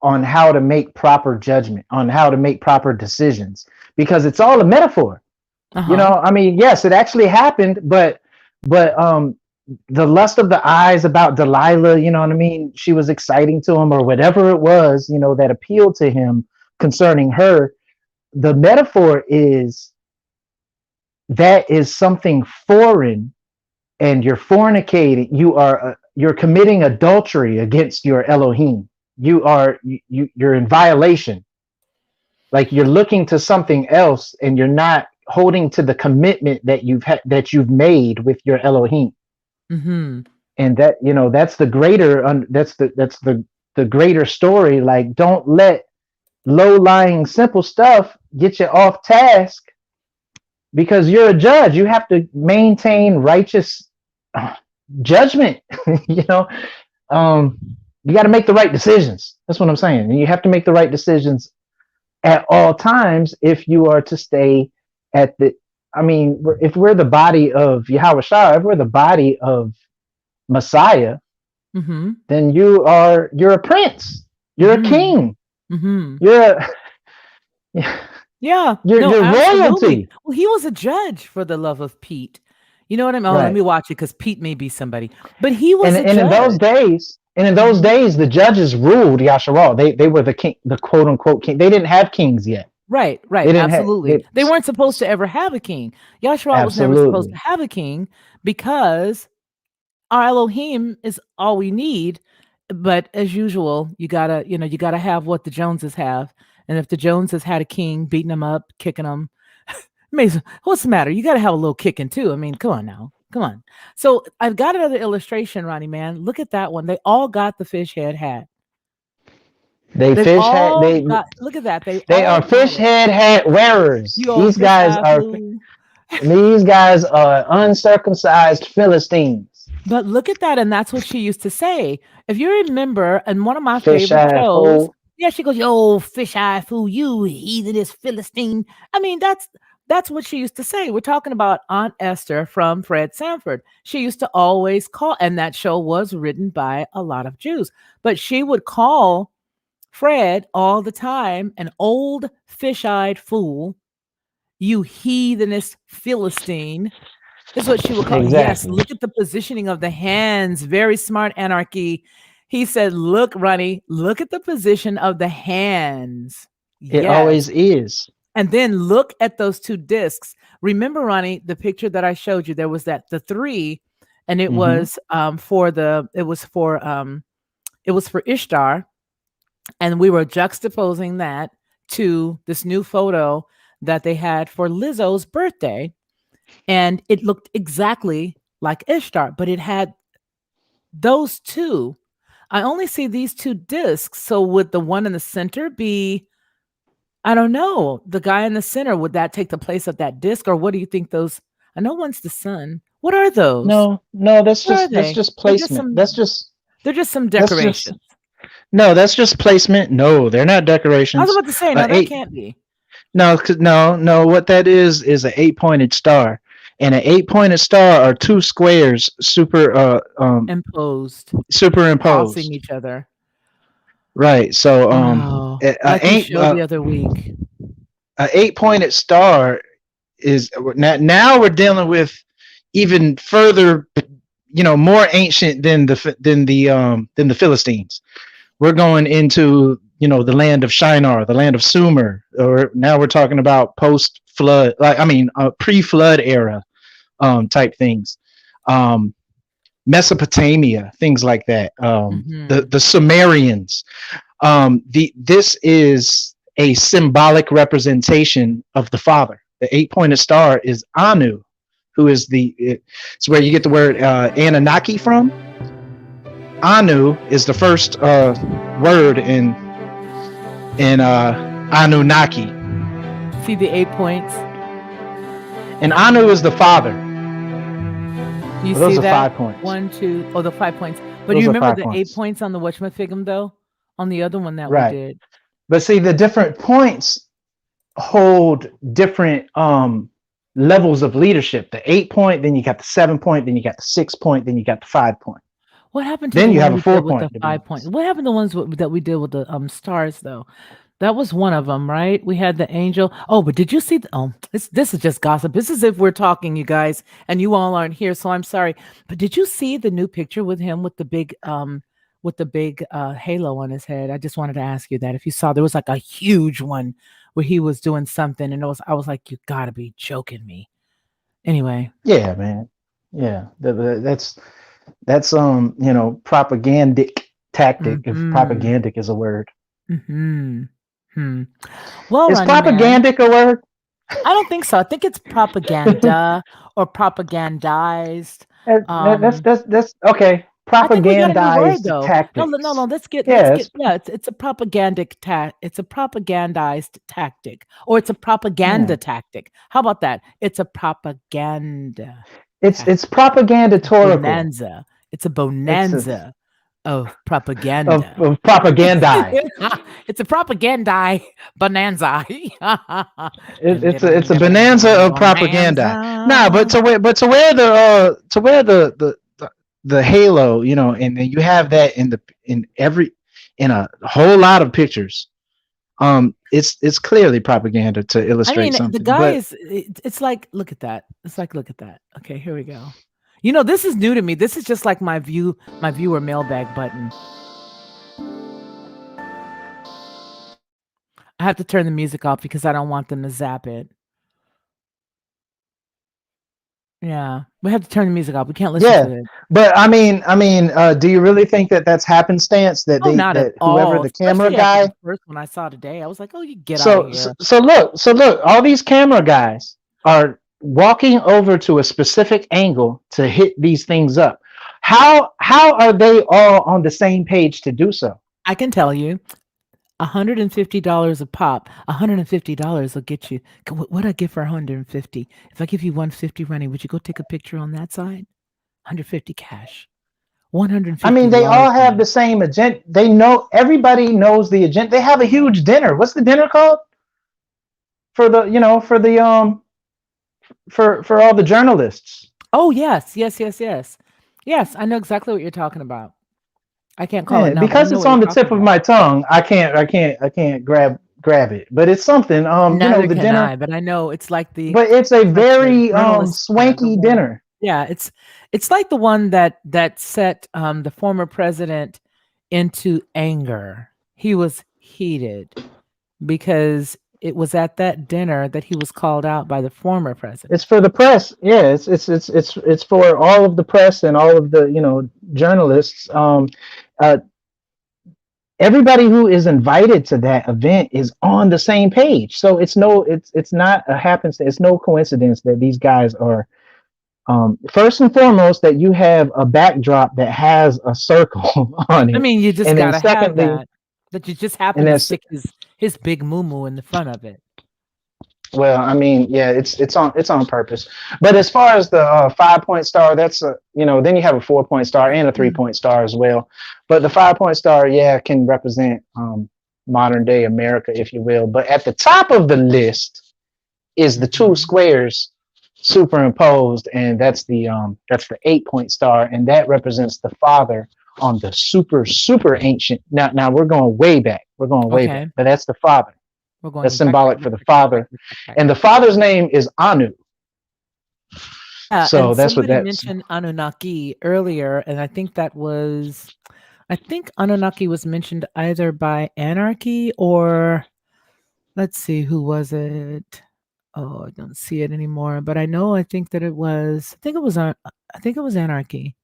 on how to make proper judgment, on how to make proper decisions, because it's all a metaphor. Uh huh. I mean, yes, it actually happened, but the lust of the eyes about Delilah, you know what I mean? She was exciting to him, or whatever it was, that appealed to him concerning her. The metaphor is that is something foreign, and you're fornicating. You're committing adultery against your Elohim. You're in violation. Like you're looking to something else, and you're not holding to the commitment that you've made with your Elohim. Mm-hmm. And that's the greater that's the greater story. Like, don't let low lying simple stuff get you off task, because you're a judge. You have to maintain righteous judgment. you know um you got to make the right decisions. That's what I'm saying. And you have to make the right decisions at all times if you are to stay at the I mean, if we're the body of Yahweh Shah, if we're the body of Messiah, Mm-hmm. then you're a prince. You're a Mm-hmm. king. Mm-hmm. You're a Yeah. No, You're absolutely. royalty. Well, he was a judge for the love of Pete. You know what I mean? Oh, let Right. me watch it because Pete may be somebody. But he was And a in those judge. days, Mhm. the judges ruled Yasharal. They were the king, the quote unquote king. They didn't have kings yet. Right, They right, didn't have absolutely. they They weren't supposed to ever have a king. Yashua was never supposed to absolutely. have a king because our Elohim is all we need. But as usual, you gotta have what the Joneses have. And if the Joneses had a king, beating them up, kicking them, Mason, what's the matter? You got to have a little kicking too. I mean, come on now. Come on. So I've got another illustration, Ronnie, man. Look at that one. They all got the fish head hat. They They've fish had all got, look at that. They they all are got fish it. head hat wearers. You old fish eye fool. These guys are uncircumcised Philistines. But look at that, and that's what she used to say. If you remember, in one of my Fish favorite eye shows, fool. yeah, she goes, "Yo, fish eye fool, you heathenous Philistine." I mean, that's what she used to say. We're talking about Aunt Esther from Fred Sanford. She used to always call, and that show was written by a lot of Jews, but she would call Fred all the time an old fish-eyed fool, you heathenous Philistine is what she would call. Yes, Exactly. look at the positioning of the hands. Very smart, Anarchy. He said, "Look, Ronnie, look at the position of the hands." It Yes. always is. And then look at those two discs. Remember, Ronnie, the picture that I showed you, there was the three, and it Hmm. was it was for Ishtar, and we were juxtaposing that to this new photo that they had for Lizzo's birthday, and it looked exactly like Ishtar, but it had those two. I only see these two discs. So would the one in the center be, I don't know, the guy in the center, would that take the place of that disc? Or what do you think those? I know one's the sun. What are those? No, no, What are that's they? just placement. They're just some That's just decorations. no, that's just placement. No, they're not I was decorations. about to say, no, that Eight. can't be No, no. What that is an 8 pointed star, and an 8 pointed star are two squares imposed, crossing superimposed. each other. Right. So Wow. a Like we showed the other week. 8 pointed star is now we're dealing with even further, more ancient than the Philistines. We're going into the land of Shinar, the land of Sumer, or now we're talking about post flood, pre flood era type things, um, Mesopotamia, things like that. Hmm. The Sumerians. This is a symbolic representation of the Father. The 8 pointed star is Anu, who is it's where you get the word Anunnaki from. Anu is the first word in Anunnaki, See the 8 points? and Anu is the Father. You Well, those see are that? 5 points. One, two, oh, the 5 points. But Those you are remember five the eight points, points on the Whatchamafigum, though? On the other one that we right? did. But see, the different points hold different levels of leadership. The 8 point, then you got the 7 point, then you got the 6 point, then you got the 5 point. What happened to Then the you one have a we four did with the point to be 5 points? honest. What happened to the ones that we did with the stars, though? That was one of them, right? We had the angel. Oh, but did you see? Oh, this is just gossip. This is if we're talking, you guys, and you all aren't here, so I'm sorry. But did you see the new picture with him with the big halo on his head? I just wanted to ask you that if you saw, there was like a huge one where he was doing something, and I was like, you gotta be joking me. Anyway. Yeah, man. Yeah, that's propagandic tactic, if Mm-hmm. propagandic is a word. Mm-hmm. Hmm. Well, Is Ronnie man, propagandic a word? I don't think so. I think it's propaganda or propagandized. That's Um, that's okay. I think we got a new word Propagandized though. No, no, no. tactics. Let's get. Yes. Yeah, it's a propagandic it's a propagandized tactic, or it's a propaganda Yeah. tactic. How about that? It's a propaganda It's tactic. It's a propagandatorical. bonanza. It's a It's bonanza of of, propaganda. of propagandai. It's a propaganda bonanza. It's a bonanza of propaganda. Nah, but Bonanza. to wear the halo, and then you have that in a whole lot of pictures. It's clearly propaganda to I illustrate mean, the something. guy But is it's like, look at that. It's like, look at that. Okay, here we go. You know, this is new to me. This is just like my viewer mailbag button. I have to turn the music off because I don't want them to zap it. Yeah, we have to turn the music off. We can't listen yeah, to it. but do you really think that that's happenstance that Oh, not at that whoever all, the camera especially after the guy? first one I saw today. I was like, "Oh, you get out of So here." look, all these camera guys are walking over to a specific angle to hit these things up. How are they all on the same page to do so? I can tell you, $150 a pop. $150 will get you. What I get for 150? If I give you 150, Ronnie, would you go take a picture on that side? 150 cash. I 150 mean, they all have largely. the same agenda. They know everybody knows the agenda. They have a huge dinner. What's the dinner called for the for the for all the journalists? Oh, yes, yes, yes, yes. Yes, I know exactly what you're talking about. I can't call it Yeah, now, but I because know it's what you're on the talking tip of about. my tongue, I can't grab it. But it's something. Neither The can dinner. I, but I know But it's a it's like the very journalist dinner, the swanky one. dinner. Yeah, it's like the one that set, the former president into anger. He was heated because it was at that dinner that he was called out by the former It's president. for the press. Yeah, it's for all of the press and all of the journalists. Uh, Everybody who is invited to that event is on the same page. So it's not a happenstance. It's no coincidence that these guys are first and foremost that you have a backdrop that has a circle on I it, mean, you just and then gotta have secondly, that, that you just and happen to that's stick his big moo in the front of it. well, I mean, yeah, it's on purpose. But as far as the 5 point star, that's a then you have a 4 point star and a 3 point star as well. But the 5 point star, yeah, can represent modern day America, if you will. But at the top of the list is the two Mhm. squares superimposed, and that's the 8 point star, and that represents the father on the super ancient. Now we're going way back. We're going way back, Okay. but that's the father. We're That's going symbolic for the father, back. and the father's name is Anu. Yeah, So and that's what somebody that's. mentioned Anunnaki earlier, and I think Anunnaki was mentioned either by Anarchy or, let's see, who was it? Oh, I don't see it anymore, but I think that I think it was Anarchy.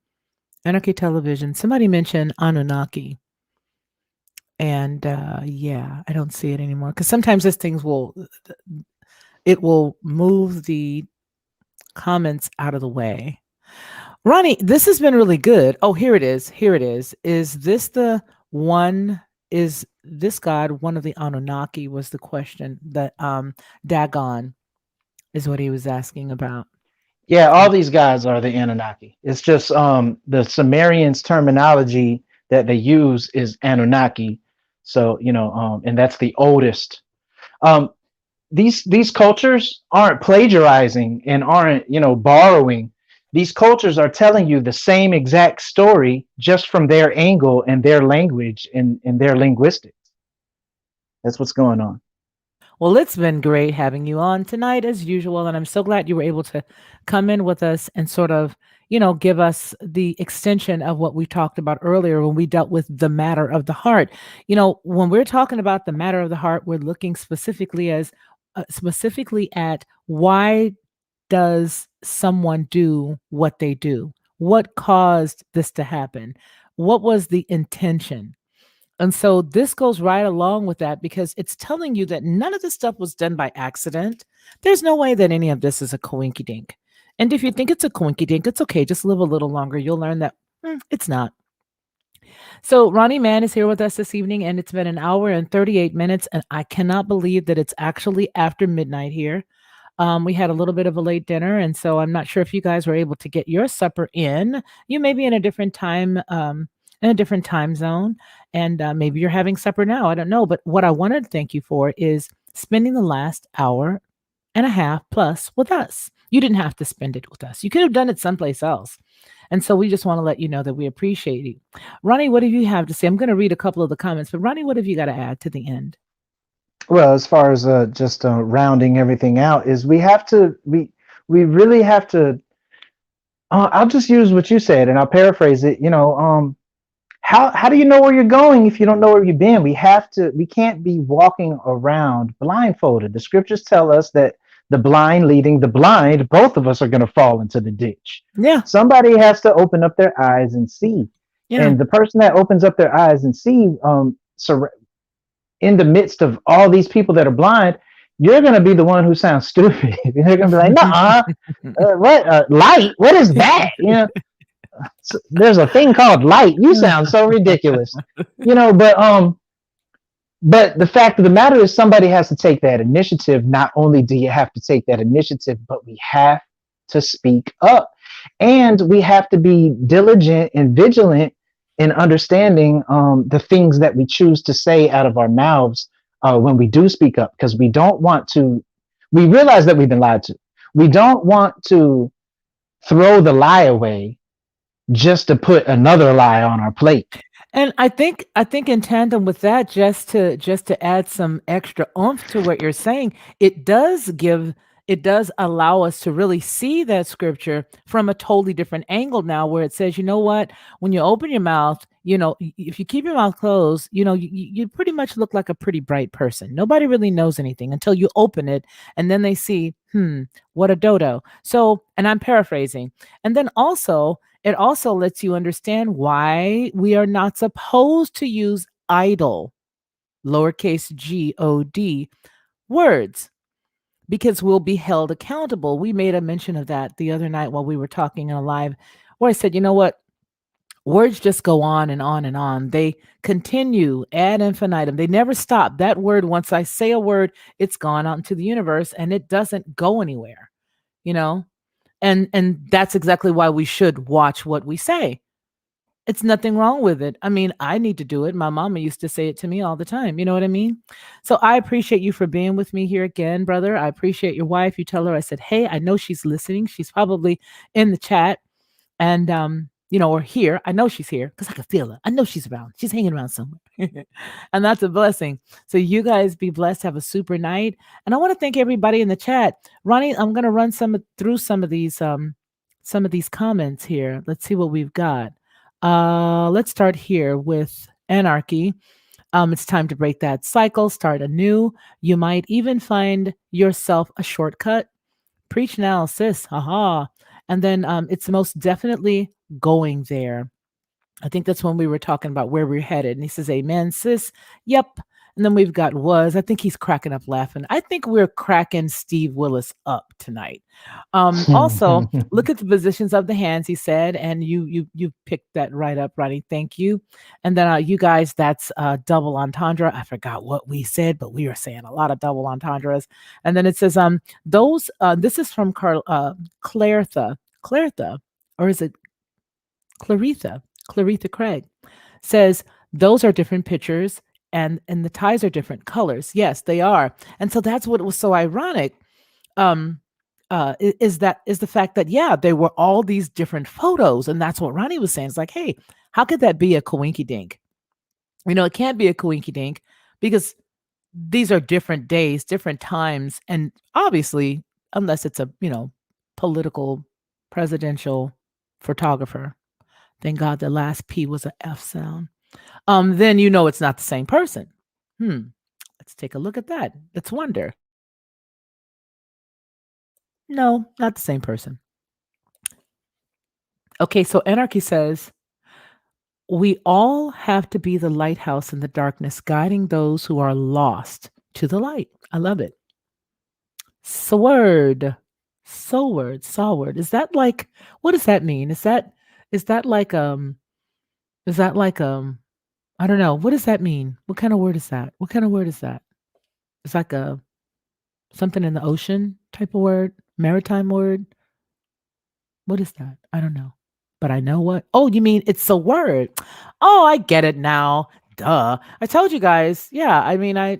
Anarchy Television. Somebody mentioned Anunnaki. And yeah, I don't see it anymore because sometimes this things will it will move the comments out of the way. Ronnie, this has been really good. Oh, here it is. Here it is. Is this the one? Is this God one of the Anunnaki? Was the question that Dagon is what he was asking about. Yeah, all these guys are the Anunnaki. It's just the Sumerians terminology that they use is Anunnaki. So and that's the oldest. Um, these cultures aren't plagiarizing and aren't borrowing. These cultures are telling you the same exact story just from their angle and their language and their linguistics. That's what's going on. Well, it's been great having you on tonight as usual, and I'm so glad you were able to come in with us and sort of, give us the extension of what we talked about earlier when we dealt with the matter of the heart. When we're talking about the matter of the heart, we're looking specifically at why does someone do what they do? What caused this to happen? What was the intention? And so this goes right along with that because it's telling you that none of this stuff was done by accident. There's no way that any of this is a coinky dink. And if you think it's a coinky dink, it's okay. Just live a little longer. You'll learn that it's not. So Ronnie Mann is here with us this evening, and it's been an hour and 38 minutes. And I cannot believe that it's actually after midnight here. We had a little bit of a late dinner, and so I'm not sure if you guys were able to get your supper in. You may be in a different time zone, and maybe you're having supper now. I don't know, but what I wanted to thank you for is spending the last hour and a half plus with us. You didn't have to spend it with us. You could have done it someplace else. And so we just want to let you know that we appreciate you. Ronnie, what do you have to say? I'm going to read a couple of the comments, but Ronnie, what have you got to add to the end? Well, as far as just rounding everything out, is we really have to. I'll just use what you said, and I'll paraphrase it. How do you know where you're going if you don't know where you've been? We can't be walking around blindfolded. The scriptures tell us that the blind leading the blind, both of us are going to fall into the ditch. Yeah, Somebody has to open up their eyes and see. yeah. And the person that opens up their eyes and see, in the midst of all these people that are blind, you're going to be the one who sounds stupid. You're going to be like, "Nah, what light? What is that?" There's a thing called light. You sound so ridiculous, but the fact of the matter is somebody has to take that initiative. Not only do you have to take that initiative, but we have to speak up, and we have to be diligent and vigilant in understanding the things that we choose to say out of our mouths when we do speak up, because we don't want to. We realize that we've been lied to. We don't want to throw the lie away just to put another lie on our plate. And I think in tandem with that, just to add some extra oomph to what you're saying, it does give it does allow us to really see that scripture from a totally different angle now, where it says, you know what, when you open your mouth, if you keep your mouth closed, you pretty much look like a pretty bright person. Nobody really knows anything until you open it, and then they see, what a dodo. So, and I'm paraphrasing. And then also, it also lets you understand why we are not supposed to use idle, lowercase God, words, because we'll be held accountable. We made a mention of that the other night while we were talking in a live, where I said, you know what? Words just go on and on and on. They continue ad infinitum. They never stop. That word, once I say a word, it's gone out into the universe and it doesn't go anywhere, you know? And that's exactly why we should watch what we say. It's nothing wrong with it. I mean, I need to do it. My mama used to say it to me all the time. You know what I mean? So I appreciate you for being with me here again, brother. I appreciate your wife. You tell her I said, hey, I know she's listening. She's probably in the chat and or here. I know she's here because I can feel her. I know she's around. She's hanging around somewhere. And that's a blessing. So you guys be blessed. Have a super night. And I want to thank everybody in the chat. Ronnie, I'm gonna run through some of these comments here. Let's see what we've got. Let's start here with Anarchy. It's time to break that cycle, start anew. You might even find yourself a shortcut. Preach now, sis. Haha. And then it's most definitely going there. I think that's when we were talking about where we're headed. And he says, amen, sis. Yep. And then we've got was. I think he's cracking up laughing. I think we're cracking Steve Willis up tonight. Also, look at the positions of the hands, he said, and you picked that right up, Ronnie. Thank you. And then you guys, that's double entendre. I forgot what we said, but we were saying a lot of double entendres. And then it says, those. This is from Claretha, or is it Claretha? Claretha Craig says those are different pictures and the ties are different colors. Yes, they are. And so that's what was so ironic. Is the fact that they were all these different photos, and that's what Ronnie was saying. It's like, hey, how could that be a coinky dink? It can't be a coinky dink because these are different days, different times, and obviously, unless it's a political presidential photographer. Thank God the last P was a F sound. Then it's not the same person. Let's take a look at that. Let's wonder. No, not the same person. Okay, so Anarchy says, we all have to be the lighthouse in the darkness, guiding those who are lost to the light. I love it. Sword. Sawword. Is that like, what does that mean? Is that like I don't know. What does that mean? What kind of word is that? What kind of word is that? It's like a something in the ocean type of word, maritime word. What is that? I don't know. But I know what. Oh, you mean it's a word. Oh, I get it now. Duh. I told you guys. Yeah, I mean, I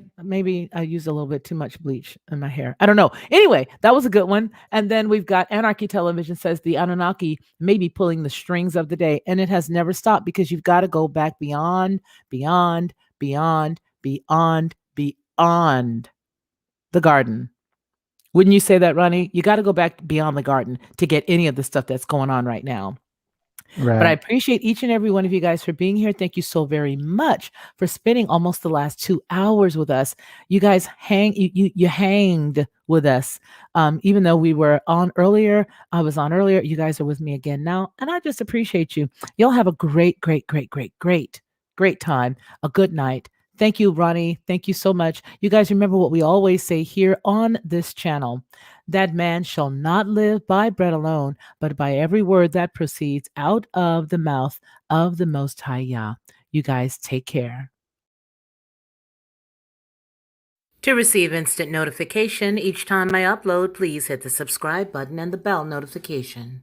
used a little bit too much bleach in my hair. I don't know. Anyway, that was a good one. And then we've got Anarchy Television says the Anunnaki may be pulling the strings of the day, and it has never stopped because you've got to go back beyond, beyond, beyond, beyond, beyond the garden. Wouldn't you say that, Ronnie? You got to go back beyond the garden to get any of the stuff that's going on right now. But I Right. appreciate each and every one of you guys for being here. Thank you so very much for spending almost the last 2 hours with us. You guys you hanged with us. Even though we were on earlier, I was on earlier. You guys are with me again now. And I just appreciate you. Y'all have a great, great, great, great, great, great time. A good night. Thank you, Ronnie. Thank you so much. You guys remember what we always say here on this channel, that man shall not live by bread alone, but by every word that proceeds out of the mouth of the Most High Yah. You guys take care. To receive instant notification each time I upload, please hit the subscribe button and the bell notification.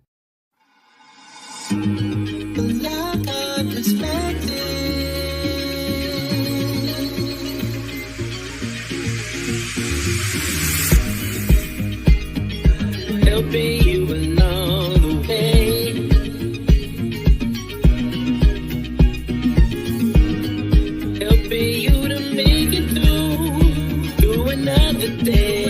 Helping you along the way, helping you to make it through another day.